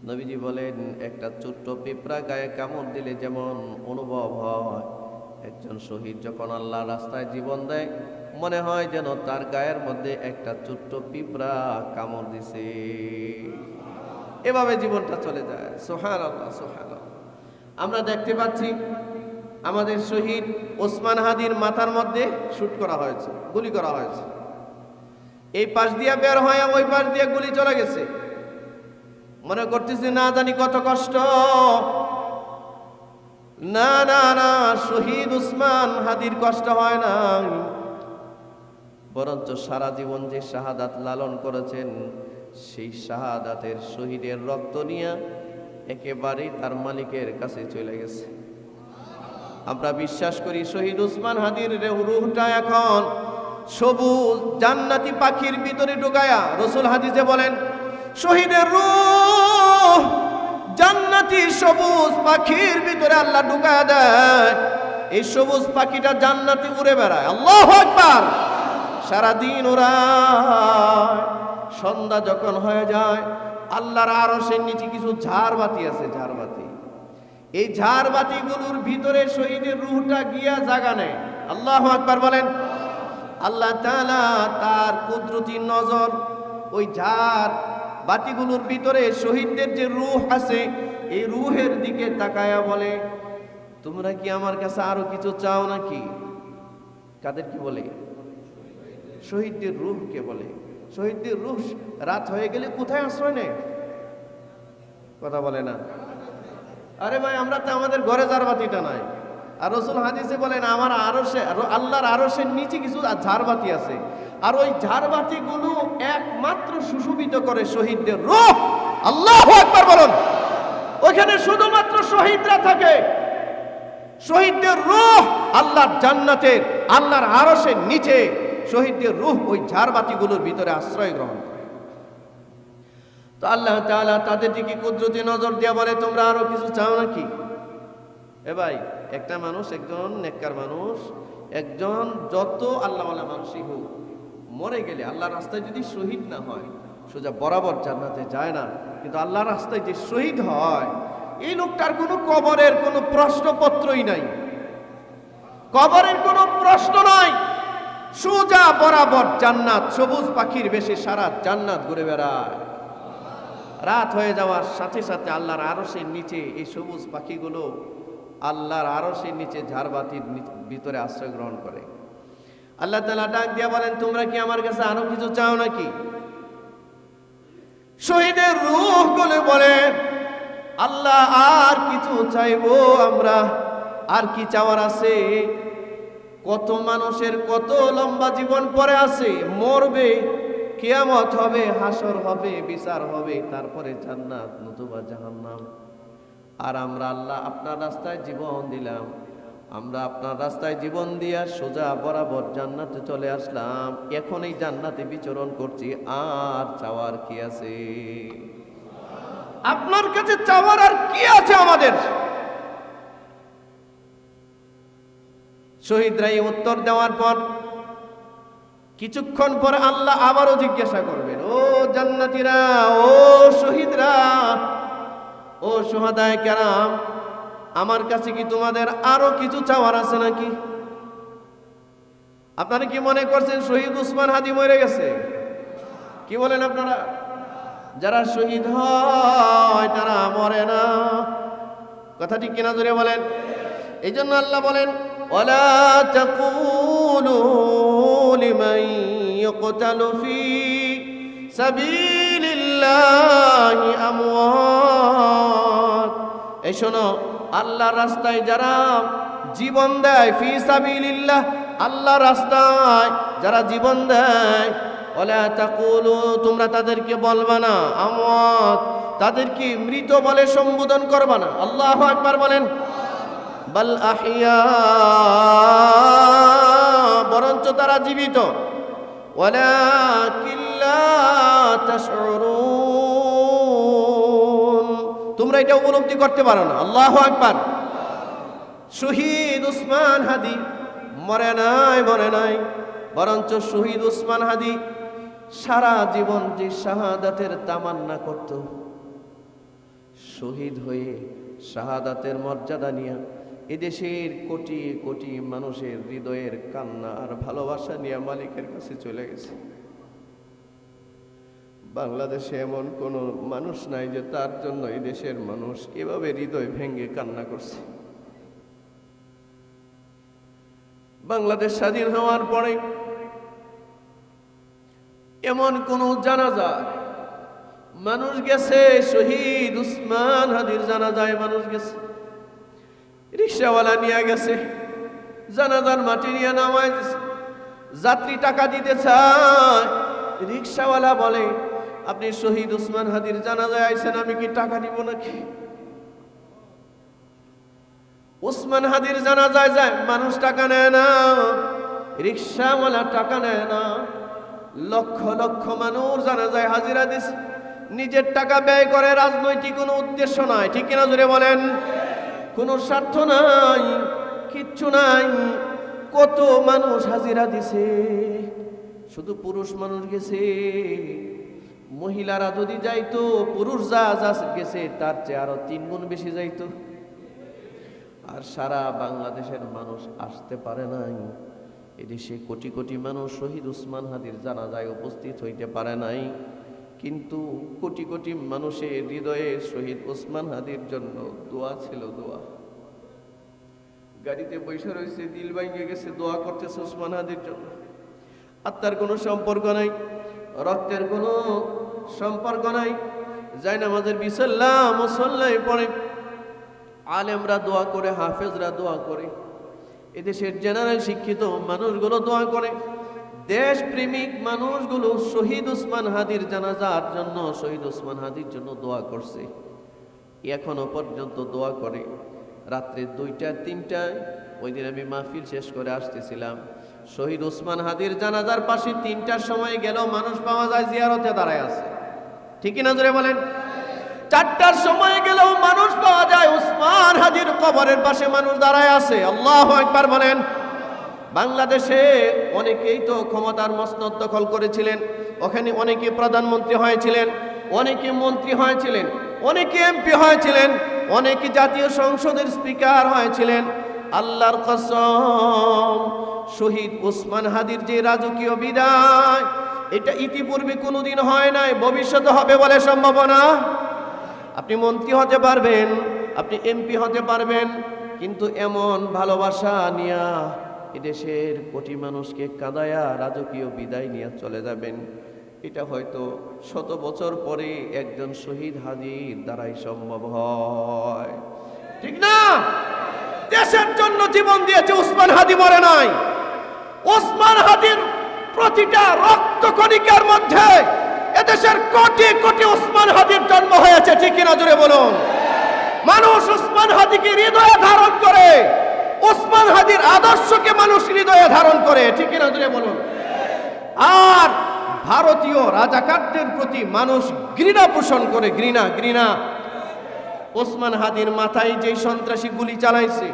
S1: নবীজি বলেন একটা ছোট্ট পিঁপড়া গায়ে কামড় দিলে যেমন অনুভব হয়, একজন শহীদ যখন আল্লাহর রাস্তায় জীবন দেয়, মনে হয় যেন তার গায়ের মধ্যে একটা ছোট্ট পিঁপড়া কামড় দিছে। এভাবে জীবনটা চলে যায়। সুবহানাল্লাহ, সুবহানাল্লাহ। আমরা দেখতে পাচ্ছি আমাদের শহীদ ওসমান হাদির মাথার মধ্যে শুট করা হয়েছে, গুলি করা হয়েছে। এই পাশ দিয়ে বের হয়ে ওই পাশ দিয়ে গুলি চলে গেছে। মনে করতেছি না জানি কত কষ্ট। না না না, শহীদ উসমান হাদির কষ্ট হয় না, বরঞ্চ সারা জীবন যে শাহাদাত লালন করেছেন, সেই শাহাদাতের শহীদের রক্ত নিয়ে একেবারেই তার মালিকের কাছে চলে গেছে। আমরা বিশ্বাস করি শহীদ উসমান হাদির রূহটা এখন সবুজ জান্নাতি পাখির ভিতরে ঢুকায়া, রাসূল হাদিসে বলেন শহীদের রূহ জান্নাতি সবুজ পাখির ভিতরে আল্লাহ ঢুকায়া দেয়। এই সবুজ পাখিটা জান্নাতে উড়ে বেড়ায়, আল্লাহু আকবার, সারাদিন ওড়ায়। সন্ধ্যা যখন হয়ে যায়, আল্লাহর আরশের নিচে কিছু ঝাড়বাতি আছে, ঝাড়বাতি। এই ঝাড়বাতিগুলোর ভিতরে শহীদের রূহটা গিয়া জাগা নেয়। আল্লাহু আকবার বলেন। আল্লাহ তাআলা তার কুদরতি নজর ওই ঝাড় বাতিগুলোর ভিতরে শহীদদের যে রূহ আছে, এই রূহের দিকে তাকায়া বলে, তোমরা কি আমার কাছে আরো কিছু চাও নাকি? কাদের কি বলে? শহীদদের রূহকে বলে। শহীদদের রূহ রাত হয়ে গেলে কোথায় আশ্রয় নেয়? কথা বলে না। আরে ভাই, আমরা তো আমাদের ঘরে ঝাড়বাতিটা নাই। আর রাসূল হাদিসে বলেন আমার আরশে, আল্লাহর আরশের নিচে কিছু ঝাড়বাতি আছে, আর ওই ঝাড়বাতিগুলো একমাত্র সুশোভিত করে শহীদদের রূহ। আল্লাহু আকবার বলুন। ওখানে শুধুমাত্র শহীদরা থাকে, শহীদদের রূহ আল্লাহর জান্নাতের, আল্লাহর আরশের নিচে শহীদদের রূহ ওই ঝাড়বাতিগুলোর ভিতরে আশ্রয় গ্রহণ করে। তো আল্লাহ তাআলা তাদের দিকে কুদরতি নজর দিয়ে বলে, তোমরা আরো কিছু চাও নাকি? এ ভাই, একটা মানুষ, একজন নেককার মানুষ, একজন যত আল্লাহওয়ালা মানুষই হোক, মরে গেলে আল্লাহর রাস্তায় যদি শহীদ না হয়, সোজা বরাবর জান্নাতে যায় না। কিন্তু আল্লাহর রাস্তায় যে শহীদ হয়, এই লোকটার কোনো কবরের কোনো প্রশ্নপত্রই নাই, কবরের কোনো প্রশ্ন নাই, সোজা বরাবর জান্নাত, সবুজ পাখির বেশে সারা জান্নাত ঘুরে বেড়ায়। রাত হয়ে যাওয়ার সাথে সাথে আল্লাহর আরশের নিচে এই সবুজ পাখিগুলো আল্লাহর আরশের নিচে ঝাড়বাতির ভিতরে আশ্রয় গ্রহণ করে। আল্লাহ তাআলা ডাক দিয়া বলেন, তোমরা কি আমার কাছে আরো কিছু চাও নাকি? শহীদের রূহ গুলো বলে, আল্লাহ আর কিছু চাইবো আমরা? আর কি চাওয়ার আছে? কত মানুষের কত লম্বা জীবন পড়ে আছে, মরবে, কিয়ামত হবে, হাসর হবে, বিচার হবে, তারপরে জান্নাত নতুবা জাহান্নাম। আর আমরা আল্লাহ আপনার রাস্তায় জীবন দিলাম, আমরা আপনার রাস্তায় জীবন দিয়া সোজা বরাবর জান্নাতে চলে আসলাম, এখন এই জান্নাতে বিচরণ করছি, আর চাওয়ার কি আছে? আপনার কাছে চাওয়ার আর কি আছে আমাদের? শহীদরা এই উত্তর দেওয়ার পর কিছুক্ষণ পর আল্লাহ আবারও জিজ্ঞাসা করবেন, ও জান্নাতীরা, ও শহীদরা, ও শুহাদায়ে কেরাম, আমার কাছে কি তোমাদের আরো কিছু চাওয়ার আছে নাকি? আপনারা কি মনে করছেন শহীদ উসমান হাদি মরে গেছে? কি বলেন আপনারা? যারা শহীদ হয় তারা মরে না, কথাটি কিনা জোরে বলেন। এই জন্য আল্লাহ বলেন, ওয়ালা তাকুলু লিমান ইয়ুকতালু ফি সাবিলিল্লাহি আমওয়াত। এই শোনো, আল্লাহর রাস্তায় যারা জীবন দেয়, ফি সাবিলিল্লাহ, আল্লাহর রাস্তায় যারা জীবন দেয়, ওয়ালা তাকুলু, তোমরা তাদেরকে বলবা না আমওয়াত, তাদেরকে মৃত বলে সম্বোধন করবা না। আল্লাহু আকবার বলেন। বাল আহিয়া, বরঞ্চ তারা জীবিত। ওয়ালাকিন লা তাশউরুন, তোমরা এটা উপলব্ধি করতে পারো না। আল্লাহু আকবার। শহীদ উসমান হাদি মরে নাই, মরে নাই, বরঞ্চ শহীদ উসমান হাদি সারা জীবন যে শাহাদাতের তামান্না করত, শহীদ হয়ে শাহাদাতের মর্যাদা নিয়ে এদেশের কোটি কোটি মানুষের হৃদয়ের কান্না আর ভালোবাসা নিয়ে মালিকের কাছে চলে গেছে। বাংলাদেশে এমন কোনো মানুষ নাই যে তার জন্য এই দেশের মানুষ এভাবে হৃদয় ভেঙে কান্না করছে। বাংলাদেশ স্বাধীন হওয়ার পরে এমন কোন জানাজা মানুষ গেছে, শহীদ উসমান হাদির জানাজায় মানুষ গেছে, রিকশাওয়ালা নিয়ে গেছে, জানাজার মাটি নিয়ে নামায় দিছে, যাত্রী টাকা দিতে চায়, রিকশাওয়ালা বলে, আপনি শহীদ উসমান হাদির জানাজায় আইছেন, আমি কি টাকা দিব নাকি? উসমান হাদির জানাজায় যায় মানুষ টাকা নেয় না, রিকশাওয়ালা টাকা নেয় না, লক্ষ লক্ষ মানুষ জানাজায় হাজিরা দিছে, নিজের টাকা ব্যয় করে, রাজনৈতিক কোনো উদ্দেশ্য নাই, ঠিক কিনা জোরে বলেন? কোনো স্বার্থ নাই, কিচ্ছু নাই। কত মানুষ হাজিরা দিছে, শুধু পুরুষ মানুষ গেছে, মহিলারা যদি যাইতো, পুরুষ যা যা গেছে তার চেয়ে আরো 3 গুণ বেশি যাইতো। আর সারা বাংলাদেশের মানুষ আসতে পারে নাই, এদেশে কোটি কোটি মানুষ শহীদ উসমান হাদির জানাজায় উপস্থিত হইতে পারে নাই, কিন্তু কোটি কোটি মানুষের হৃদয়ে শহীদ উসমান হাদির জন্য দোয়া ছিল, দোয়া। গাড়িতে বসে রয়েছে, দিল ভাঙে গেছে, দোয়া করতেছে উসমান হাদির জন্য। আত্মার কোনো সম্পর্ক নাই, রক্তের কোনো সম্পর্ক নাই, যায় নামাজের বিসল্লাহ মুসল্লায় পড়ে, আলেমরা দোয়া করে, হাফেজরা দোয়া করে, এদেশের জেনারেল শিক্ষিত মানুষগুলো দোয়া করে, দেশপ্রেমিক মানুষগুলো শহীদ ওসমান হাদির জানাজার জন্য, শহীদ ওসমান হাদির জন্য দোয়া করছে। এখনো পর্যন্ত দোয়া করে। রাত্রে 2টা 3টায় ওই দিন আমি মাহফিল শেষ করে আসতেছিলাম, শহীদ ওসমান হাদির জানাজার পাশে 3টার সময় গেলেও মানুষ পাওয়া যায় জিয়ারতে দাঁড়ায় আছে, ঠিক না জোরে বলেন? 4টার সময় গেলেও মানুষ পাওয়া যায় ওসমান হাদির কবরের পাশে মানুষ দাঁড়ায় আছে। আল্লাহু আকবার বলেন। বাংলাদেশে অনেকেই তো ক্ষমতার মসনদ দখল করেছিলেন, ওখানে অনেকে প্রধানমন্ত্রী হয়েছিলেন, অনেকে মন্ত্রী হয়েছিলেন, অনেকে এমপি হয়েছিলেন, অনেকে জাতীয় সংসদের স্পিকার হয়েছিলেন। আল্লাহর কসম, শহীদ ওসমান হাদির যে রাজকীয় বিদায়, এটা ইতিপূর্বে কোনোদিন হয় নাই, ভবিষ্যতে হবে বলে সম্ভাবনা। আপনি মন্ত্রী হতে পারবেন, আপনি এমপি হতে পারবেন, কিন্তু এমন ভালোবাসা নিয়া এদেশের কোটি মানুষকে কাঁদায়া রাজকীয় বিদায় নিয়ে চলে যাবেন, এটা হয়তো 100 বছর পরে একজন শহীদ হাদির দ্বারাই সম্ভব হয়, ঠিক না? দেশের জন্য জীবন দিয়েছে ওসমান হাদি, মরে নাই। ওসমান হাদির প্রতিটা রক্তকণিকার মধ্যে এদেশের কোটি কোটি ওসমান হাদির জন্ম হয়েছে, ঠিক কিনা জোরে বলুন? মানুষ ওসমান হাদিকে হৃদয়ে ধারণ করে, ওসমান হাদির আদর্শকে মানুষ হৃদয়ে ধারণ করে, ঠিক কিনা জোরে বলুন? আর ভারতীয় রাজাকারদের প্রতি মানুষ ঘৃণা পোষণ করে, ঘৃণা। ওসমান হাদির মাথায় যে সন্ত্রাসী গুলি চালাইছে,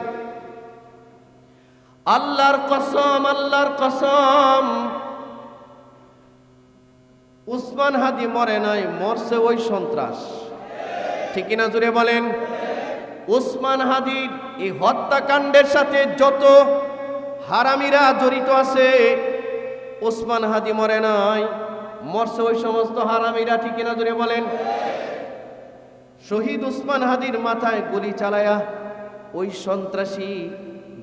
S1: আল্লাহর কসম, ওসমান হাদি মরে নাই, মরছে ওই সন্ত্রাস, ঠিক কিনা জোরে বলেন? ওসমান হাদির এই হত্যাকাণ্ডের সাথে যত হারামিরা জড়িত আছে, ওসমান হাদি মরে নাই, মরছে ওই সমস্ত হারামিরা, ঠিক কিনা জোরে বলেন? শহীদ ওসমান হাদির মাথায় গুলি চালায়া ওই সন্ত্রাসী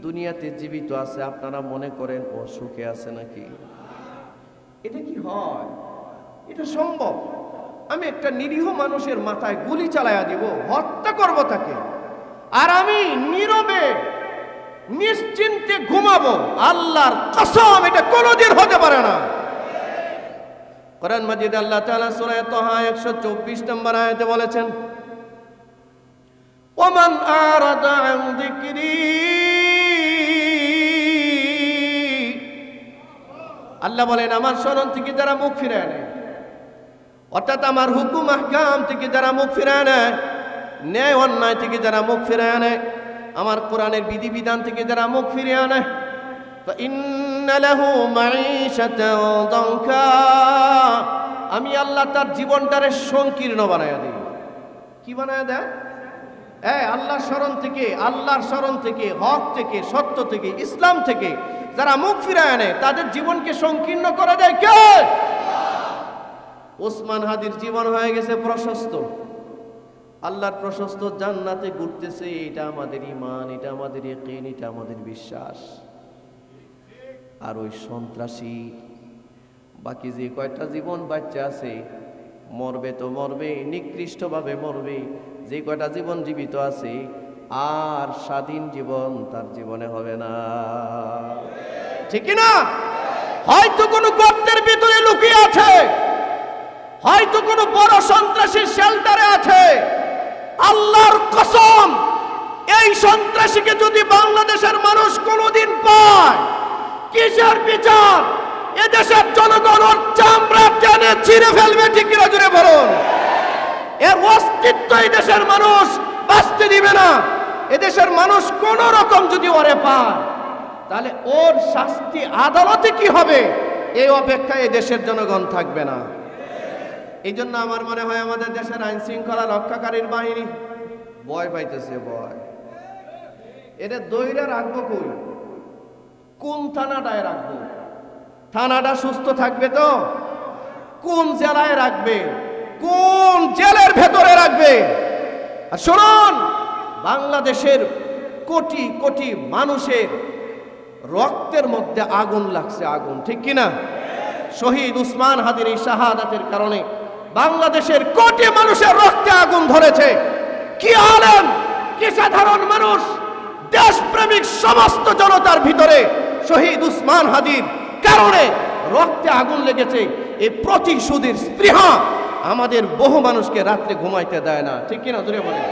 S1: দুনিয়াতে জীবিত আছে। আপনারা মনে করেন ও সুখে আছে নাকি? এটা কি হয়? এটা সম্ভব? আমি একটা নিরীহ মানুষের মাথায় গুলি চালায়া দিব, হত্যা করব তাকে, আর আমি নীরবে নিশ্চিন্তে ঘুমাবো? আল্লাহর কসম, এটা কোনোদিন হতে পারে না। কোরআন মাজিদে আল্লাহ তাআলা সূরা তাহা 124 নম্বর আয়াতে বলেছেন, ওমান আরাদা আন যিকরি, আল্লাহ বলেন আমার স্মরণ থেকে যারা মুখ ফিরায় নেয়, অর্থাৎ আমার হুকুম আহকাম থেকে যারা মুখ ফিরায় নেয়, ন্যায় অন্যায় থেকে যারা মুখ ফিরায় নেয়, আমার কোরআনের বিধিবিধান থেকে যারা মুখ ফিরিয়ে আনে, ফাইন্না লাহু মাঈশাতান দানকা, আমি আল্লাহ তার জীবনটারে সংকীর্ণ বানায়া দিই। কি বানায়া দেয়? আল্লাহর স্মরণ থেকে, হক থেকে, সত্য থেকে, ইসলাম থেকে যারা মুখ ফিরায় আনে, তাদের জীবনকে সংকীর্ণ করে দেয় কে? ওসমান হাদির জীবন হয়ে গেছে প্রশস্ত, আল্লাহর প্রশস্ত জান্নাতে ঘুরতেছে। এটা আমাদের ঈমান, এটা আমাদের ইয়াকিন, এটা আমাদের বিশ্বাস। আর ওই সন্ত্রাসী বাকি যে কয়টা জীবন বাচ্চা আছে, মরবে তো মরবে, নিকৃষ্টভাবে মরবে। যে কয়টা জীবন জীবিত আছে, আর স্বাধীন জীবন তার জীবনে হবে না, ঠিক না? হয়তো কোনো গর্তের ভিতরে লুকিয়ে আছে, হয়তো কোনো বড় সন্ত্রাসীর শেল্টারে আছে। আল্লাহর কসম, এই সন্ত্রাসীকে যদি বাংলাদেশের মানুষ কোনোদিন পায়, কিসের বিচার? এদেশের জনগণ ওর চামড়া টেনে ছিঁড়ে ফেলবে, ঠিক কিনা জোরে বলুন? এর অস্তিত্ব এই দেশের মানুষ বাঁচতে দিবে না। এদেশের মানুষ কোন রকম যদি ওরে পায়, তাহলে ওর শাস্তি আদালতে কি হবে এই অপেক্ষায় দেশের জনগণ থাকবে না। এই জন্য আমার মনে হয় আমাদের দেশের আইন শৃঙ্খলা রক্ষাকারীর বাহিনী ভয় পাইতেছে, ভয়। এটা দইরা রাখবো কই? কোন থানাটায় রাখবো? থানাটা সুস্থ থাকবে তো? কোন জেলায় রাখবে? কোন জেলের ভেতরে রাখবে? আর শুনুন, বাংলাদেশের কোটি কোটি মানুষের রক্তের মধ্যে আগুন লাগছে, আগুন, ঠিক কিনা? শহীদ ওসমান হাদির এই শাহাদাতের কারণে বাংলাদেশের কোটি মানুষের রক্তে আগুন ধরেছে। কি আলেম, একটি সাধারণ মানুষ দেশপ্রেমিক সমস্ত জনতার ভিতরে শহীদ উসমান হাদির কারণে রক্তে আগুন লেগেছে। এই প্রতিশোধের স্পৃহা আমাদের বহু মানুষকে রাত্রে ঘুমাইতে দেয় না, ঠিক কিনা জোরে বলেন?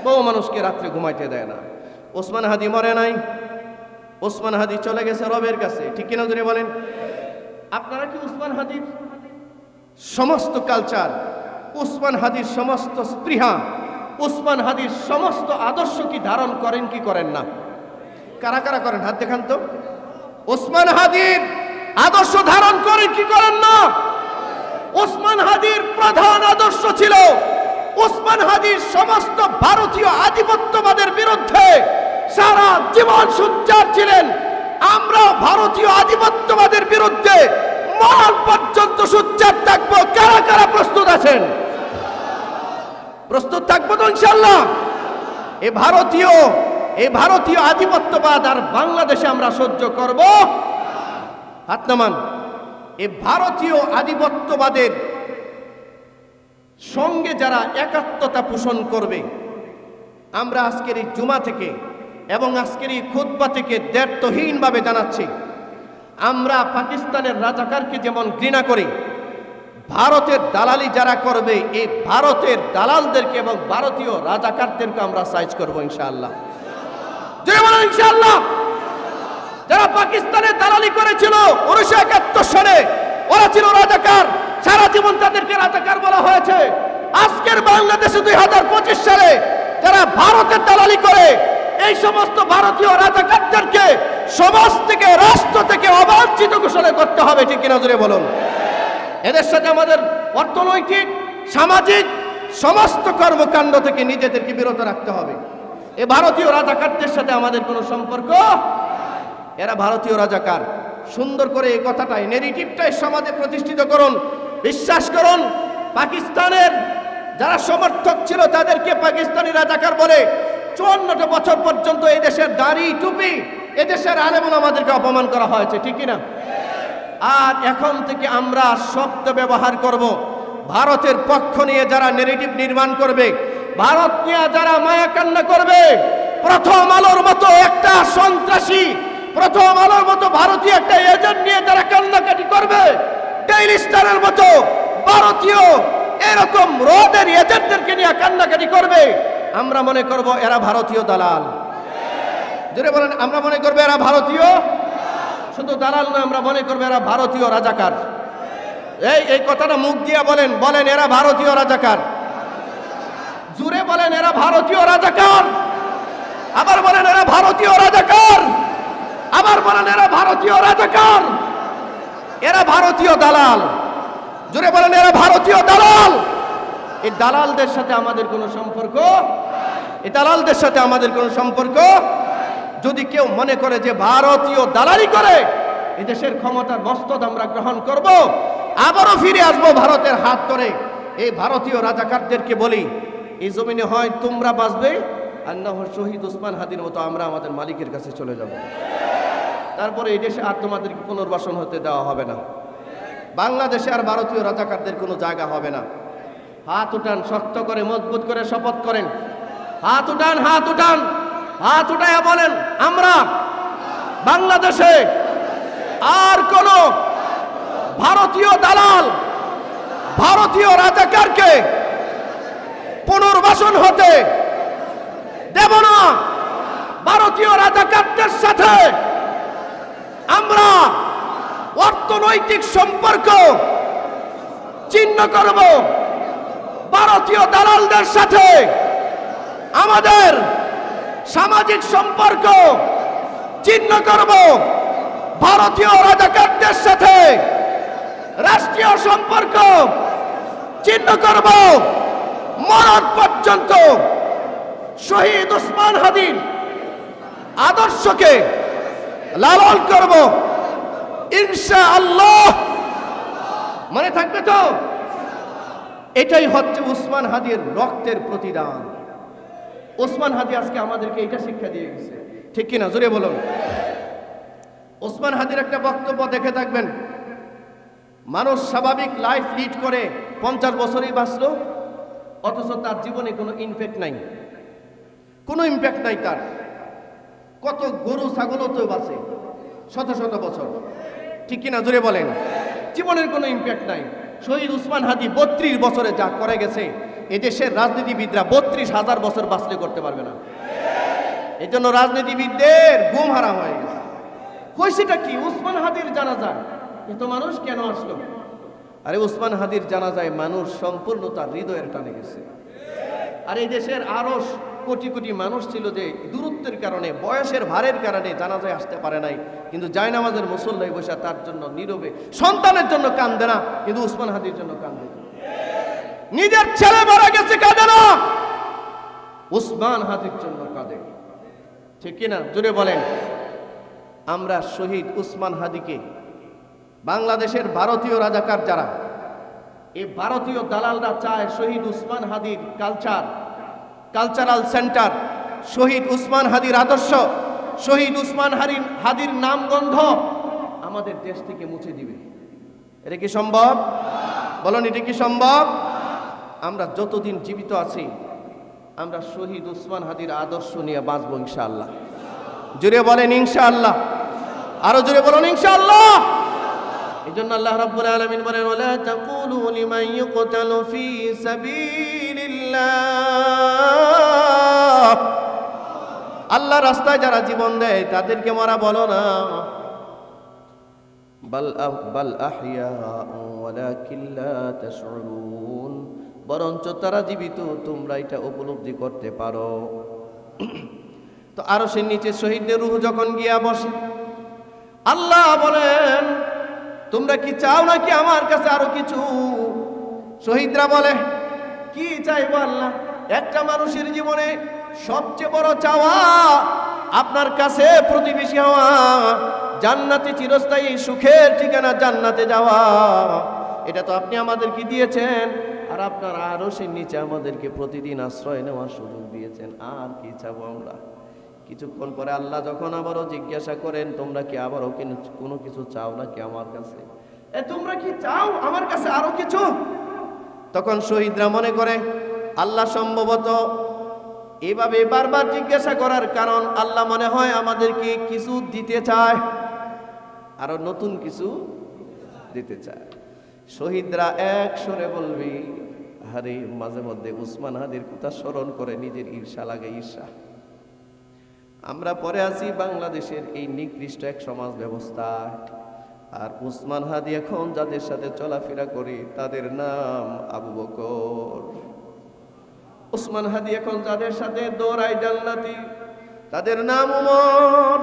S1: বহু মানুষকে রাত্রে ঘুমাইতে দেয় না। ওসমান হাদি মরে নাই, ওসমান হাদি চলে গেছে রবের কাছে, ঠিক কিনা জোরে বলেন? আপনারা কি উসমান হাদির সমস্ত কালচার, উসমান হাদির সমস্ত স্পৃহা, উসমান হাদির সমস্ত আদর্শ কি ধারণ করেন কি করেন না? কারা কারা করেন? হাত দেখান তো। উসমান হাদির আদর্শ ধারণ করেন কি করেন না? উসমান হাদির প্রধান আদর্শ ছিল উসমান হাদির সমস্ত ভারতীয় আধিপত্যবাদের বিরুদ্ধে সারা জীবন সোচ্চার ছিলেন। আমরা ভারতীয় আধিপত্যবাদের বিরুদ্ধে মরণ পর্যন্ত সোচ্চার থাকবো। কারা কারা প্রস্তুত আছেন? প্রস্তুত থাকবো তো ইনশাআল্লাহ। এই ভারতীয় আধিপত্যবাদ আর বাংলাদেশে আমরা সহ্য করব? হাত নামান। এই ভারতীয় আধিপত্যবাদের সঙ্গে যারা একাত্মতা পোষণ করবে, আমরা আজকের এই জুমা থেকে এবং আজকের এই খুতবা থেকে দ্ব্যর্থহীনভাবে জানাচ্ছি, আমরা পাকিস্তানের রাজাকারকে যেমন ঘৃণা করি, ভারতের দালালি যারা করবে এই ভারতের দালালদেরকে এবং ভারতীয় রাজাকারদেরকে আমরা সাইজ করব ইনশাআল্লাহ। জয় বলেন ইনশাআল্লাহ। যারা পাকিস্তানের দালালি করেছিল 1971 সালে, ওরা ছিল রাজাকার, সারা জীবন তাদেরকে রাজাকার বলা হয়েছে। আজকের বাংলাদেশে 2025 সালে যারা ভারতের দালালি করে, এই সমস্ত ভারতীয় রাজাকারদেরকে সমাজ থেকে, রাষ্ট্র থেকে অবাঞ্ছিত ঘোষণা করতে হবে, ঠিক কিনা জোরে বলুন? এদের সাথে আমাদের অর্থনৈতিক, সামাজিক সমস্ত কর্মকাণ্ড থেকে নিজেদেরকে বিরত রাখতে হবে। এই ভারতীয় রাজাকারদের সাথে আমাদের কোনো সম্পর্ক, এরা ভারতীয় রাজাকার। সুন্দর করে এই কথাটাই, নেগেটিভটাই সমাজে প্রতিষ্ঠিত করুন। বিশ্বাস করুন, পাকিস্তানের যারা সমর্থক ছিল তাদেরকে পাকিস্তানি রাজাকার বলে 54 বছর পর্যন্ত এই দেশের দাড়ি টুপি, এদেশের আলেমুল আমাদেরকে অপমান করা হয়েছে, ঠিক কিনা? আর এখন থেকে আমরা শব্দ ব্যবহার করব, ভারতের পক্ষ নিয়ে যারা নেগেটিভ নির্মাণ করবে, ভারত নিয়ে যারা মায়া কান্না করবে, প্রথম আলোর মতো একটা সন্ত্রাসী, প্রথম আলোর মতো ভারতীয় একটা এজেন্ট নিয়ে যারা কান্নাকাটি করবে, ডেইলি স্টারের মতো ভারতীয় এরকম রোদের এজেন্টদেরকে নিয়ে কান্নাকাটি করবে, আমরা মনে করব এরা ভারতীয় দালাল। জোরে বলেন, আমরা মনে করব এরা ভারতীয়, শুধু দালাল না, আমরা মনে করব এরা ভারতীয় রাজাকার। এই কথাটা মুখ দিয়ে বলেন, বলেন এরা ভারতীয় রাজাকার। জোরে বলেন এরা ভারতীয় রাজাকার। আবার বলেন এরা ভারতীয় রাজাকার। আবার বলেন এরা ভারতীয় রাজাকার। এরা ভারতীয় দালাল। জোরে বলেন এরা ভারতীয় দালাল। এই দালালদের সাথে আমাদের কোনো সম্পর্ক, এই দালালদের সাথে আমাদের কোনো সম্পর্ক। যদি কেউ মনে করে যে ভারতীয় দালালি করে এই দেশের ক্ষমতার মস্তদ আমরা গ্রহণ করব, আবারও ফিরে আসবো ভারতের হাত ধরে, এই ভারতীয় রাজাকারদেরকে বলি, এই জমিনে হয় তোমরা বাঁচবে, আর না হয় শহীদ উসমান হাদির মতো আমরা আমাদের মালিকের কাছে চলে যাব। তারপরে এই দেশে আর তোমাদেরকে পুনর্বাসন হতে দেওয়া হবে না। বাংলাদেশে আর ভারতীয় রাজাকারদের কোনো জায়গা হবে না। হাত উঠান, শক্ত করে মজবুত করে শপথ করেন। হাত উঠান, হাত উঠান, হাত উঠায়া বলেন, আমরা বাংলাদেশে আর কোন ভারতীয় দালাল, ভারতীয় রাজাকারকে পুনর্বাসন হতে দেব না। ভারতীয় রাজাকারদের সাথে আমরা অর্থনৈতিক সম্পর্ক ছিন্ন করব। ভারতীয় দালালদের সাথে আমাদের সামাজিক সম্পর্ক ছিন্ন করব। ভারতীয় রাজাকারদের সাথে রাষ্ট্রীয় সম্পর্ক ছিন্ন করব। মরণ পর্যন্ত শহীদ উসমান হাদির আদর্শকে লালন করব ইনশাআল্লাহ। মনে থাকবে তো? এটাই হচ্ছে উসমান হাদির রক্তের প্রতিদান। উসমান হাদি আজকে আমাদেরকে এটা শিক্ষা দিয়ে গেছে, ঠিক কিনা জোরে বলুন? উসমান হাদির একটা বক্তব্য দেখে থাকবেন, মানুষ স্বাভাবিক লাইফ লিড করে 50 বছরই বাঁচলো, অথচ তার জীবনে কোনো ইনফেক্ট নাই, কোনো ইম্প্যাক্ট নাই তার। কত গরু ছাগলও তো বাঁচে শত শত বছর, ঠিক কিনা জোরে বলেন? জীবনের কোনো ইম্প্যাক্ট নাই। শহীদ উসমান হাদি 32 বছরে যা করে গেছে, এদেশের রাজনীতিবিদরা 32,000 বছর বাঁচলে করতে পারবে না। এই জন্য রাজনীতিবিদদের ঘুম হারাম হয়ে গেছে। হয়েছেটা কি? উসমান হাদির জানাজা এত মানুষ কেন আসলো? আরে উসমান হাদির জানাজায় মানুষ সম্পূর্ণ তার হৃদয়ের টানে গেছে। আর এই দেশের আরো কোটি কোটি মানুষ ছিল যে দূরত্বের কারণে, বয়সের ভারের কারণে জানাজায় আসতে পারে নাই, কিন্তু জায়নামাজের মুসল্লায় বসে তার জন্য নীরবে, সন্তানের জন্য কান্দে না, কিন্তু উসমান হাদির জন্য কান্দে। নিজের ছেলে মারা গেছে, কাঁদে না, উসমান হাদির জন্য কাঁদে, ঠিক কিনা জোরে বলেন? আমরা শহীদ উসমান হাদিকে, বাংলাদেশের ভারতীয় রাজাকার যারা, এই ভারতীয় দালালরা চায় শহীদ উসমান হাদির কালচারাল সেন্টার, শহীদ উসমান হাদির আদর্শ, শহীদ উসমান হাদির নামগন্ধ আমাদের দেশ থেকে মুছে দিবে। এটা কি সম্ভব? বলুন, এটা কি সম্ভব? আমরা যতদিন জীবিত আছি আমরা শহীদ উসমান হাদির আদর্শ নিয়ে বাঁচবো ইনশাআল্লাহ। জোরে বলেন ইনশাআল্লাহ, আরো জোরে বলুন ইনশাআল্লাহ। এই জন্য আল্লাহ রাব্বুল আলামিন বলেন, ওয়ালা তাকুলু লিমান ইউকতালু ফি সাবিলিল্লাহ, আল্লাহর রাস্তায় যারা জীবন দেয় তাদেরকে মারা বলো না। বাল আহইয়া ওয়ালাকিন লা তাশউরুন, বরঞ্চ তারা জীবিত, তোমরা এটা উপলব্ধি করতে পারো। তো আরশের নিচে শহীদদের রূহ যখন গিয়া বসে, আল্লাহ বলেন, তোমরা কি চাও নাকি আমার কাছে আরো কিছু? শহীদরা বলে, কি চাইবো আল্লাহ? একটা মানুষের জীবনে সবচেয়ে বড় চাওয়া আপনার কাছে প্রতিবেশী হওয়া, জান্নাতে চিরস্থায়ী সুখের ঠিকানা জান্নাতে যাওয়া। এটা তো আপনি আমাদেরকে দিয়েছেন, আর আপনার আরশের নিচে আমাদেরকে প্রতিদিন আশ্রয় নেওয়ার সুযোগ দিয়েছেন। আর কি চাবো আমরা? কিছুক্ষণ পরে আল্লাহ যখন আবারও জিজ্ঞাসা করেন, তোমরা কি আবারও কোনো কিছু চাও নাকি আমার কাছে? তোমরা কি চাও আমার কাছে আরো কিছু? তখন শহীদরা মনে করে আল্লাহ সম্ভবত এভাবে বারবার জিজ্ঞাসা করার কারণ আল্লাহ মনে হয় আমাদেরকে কিছু দিতে চায়, আরো নতুন কিছু দিতে চায়। শহীদরা এক সুরে বলবি, আরে মাঝে মধ্যে উসমান হাদির কথা স্মরণ করে নিজের ঈর্ষা লাগে, ঈর্ষা। আমরা পরে আছি বাংলাদেশের এই নিকৃষ্ট এক সমাজ ব্যবস্থা, আর উসমান হাদি এখন যাদের সাথে চলাফেরা করি তাদের নাম আবু বকর। উসমান হাদি এখন যাদের সাথে দৌড়ায় জান্নাতি তাদের নাম উমর।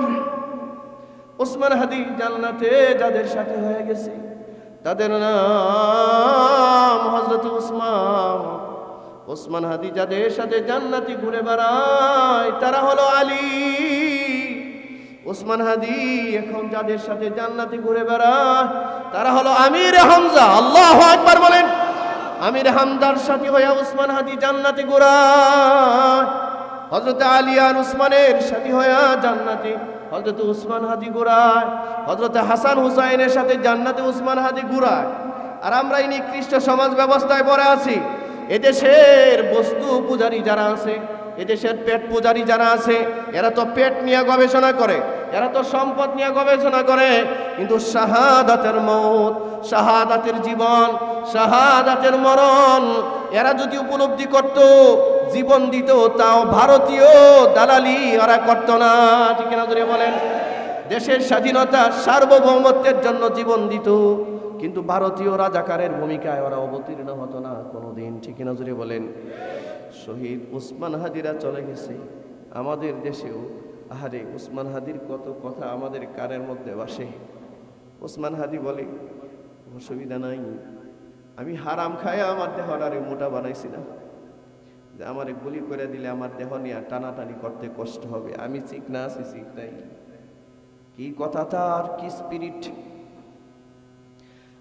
S1: উসমান হাদি জান্নাতে যাদের সাথে হয়ে গেছে তাদের নাম হযরত উসমান। উসমান হাদি যাদের সাথে জান্নাতি ঘুরে বেড়ায় তারা হলো আলী। উসমান হাদি এখন যাদের সাথে জান্নাতি ঘুরে বেড়ায় তারা হলো আমির হামজা। আল্লাহু আকবার বলেন। আমির হামজার সাথী হয়ে উসমান হাদি জান্নাতি ঘুরায়। হযরত আলী আর উসমানের সাথী হয়ে জান্নাতি হযরত উসমান হাদি ঘুরায়। হযরত হাসান হুসাইনের সাথে জান্নাতে উসমান হাদি ঘুরায়। আর আমরা এই নিকৃষ্ট সমাজ ব্যবস্থায় পড়ে আছি। এদেশের বস্তু পূজারী যারা আছে, এদেশের পেট পূজারী যারা আছে, এরা তো পেট নিয়ে গবেষণা করে, এরা তো সম্পদ নিয়ে গবেষণা করে, কিন্তু শাহাদাতের মওত, শাহাদাতের জীবন, শাহাদাতের মরণ এরা যদি উপলব্ধি করত, জীবন দিত, তাও ভারতীয় দালালি ওরা করত না। ঠিক না জোরে বলেন? দেশের স্বাধীনতা সার্বভৌমত্বের জন্য জীবন দিত, কিন্তু ভারতীয় রাজাকারের ভূমিকায় ওরা অবতীর্ণ হতো না কোনোদিন। ঠিক না জোরে বলেন? শহীদ উসমান হাদিরা চলে গেছে আমাদের দেশেও। আহারে উসমান হাদির কত কথা আমাদের কানের মধ্যে বাসে। উসমান হাদি বলে, অসুবিধা নাই, আমি হারাম খায় আমার দেহটারে মোটা বানাইছি না, যে আমারে গুলি করে দিলে আমার দেহ নিয়ে টানাটানি করতে কষ্ট হবে, আমি চিকনা আছি, চিকনাই। কি কথা তার, কি স্পিরিট!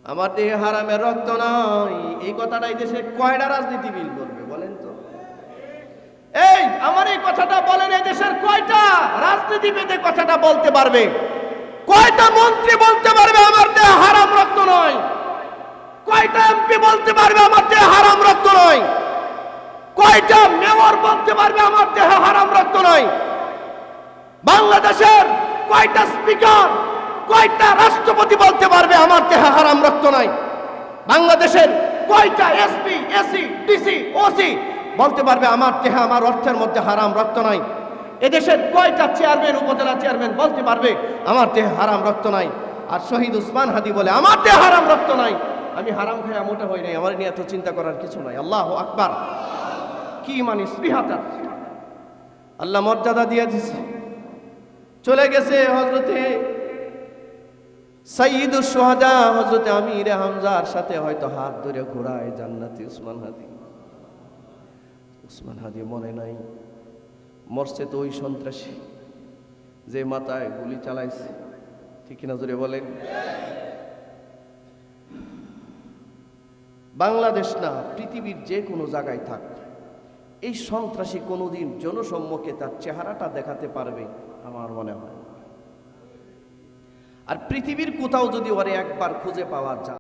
S1: আমার দেহে হারামের রক্ত নাই, এই কথাটাই দেশে কয়টা রাজনীতিবিদ বলবে বলেন তো? এই আমার এই কথাটা বলেন, এই দেশের কয়টা রাজনীতিবিদ এই কথাটা বলতে পারবে? কয়টা মন্ত্রী বলতে পারবে আমার দেহে হারাম রক্ত নয়? কয়টা এমপি বলতে পারবে আমার দেহে হারাম রক্ত নয়? কয়টা মেয়র বলতে পারবে আমার দেহে হারাম রক্ত নয়। বাংলাদেশের কয়টা স্পিকার, কয়টা রাষ্ট্রপতি বলতে পারবে আমার দেহে হারাম রক্ত নাই? বাংলাদেশের কয়টা এসপি, এসি, ডিসি, ওসি বলতে পারবে আমার দেহে, আমার অর্থের মধ্যে হারাম রক্ত নাই? এদেশের কয়টা চেয়ারম্যান, উপজেলা চেয়ারম্যান বলতে পারবে আমার দেহে হারাম রক্ত নাই? আর শহীদ উসমান হাদি বলে আমার দেহে হারাম রক্ত নাই। আমি হারাম খায়া মোটা হই নাই, আমার নিয়ে এত চিন্তা করার কিছু নাই। আল্লাহু আকবার। কি মানে স্পৃহাটা! আল্লাহ মর্যাদা দিয়ে দিছে। চলে গেছে হযরতে সাইয়্যিদুশ শুহাদা হযরতে আমির হামজার সাথে হয়তো হাত ধরে ঘোরায় জান্নাতি উসমান হাদি। উসমান হাদি মনে নাই, মরছে তো ওই সন্ত্রাসী যে মাথায় গুলি চালাইছে, ঠিক কিনা জোরে বলেন? বাংলাদেশ না, পৃথিবীর যে কোনো জায়গায় থাক, এই সন্ত্রাসী কোনোদিন জনসম্মুখে তার চেহারাটা দেখাতে পারবে আমার মনে হয়। আর পৃথিবীর কোথাও যদি ওরে একবার খুঁজে পাওয়া যায়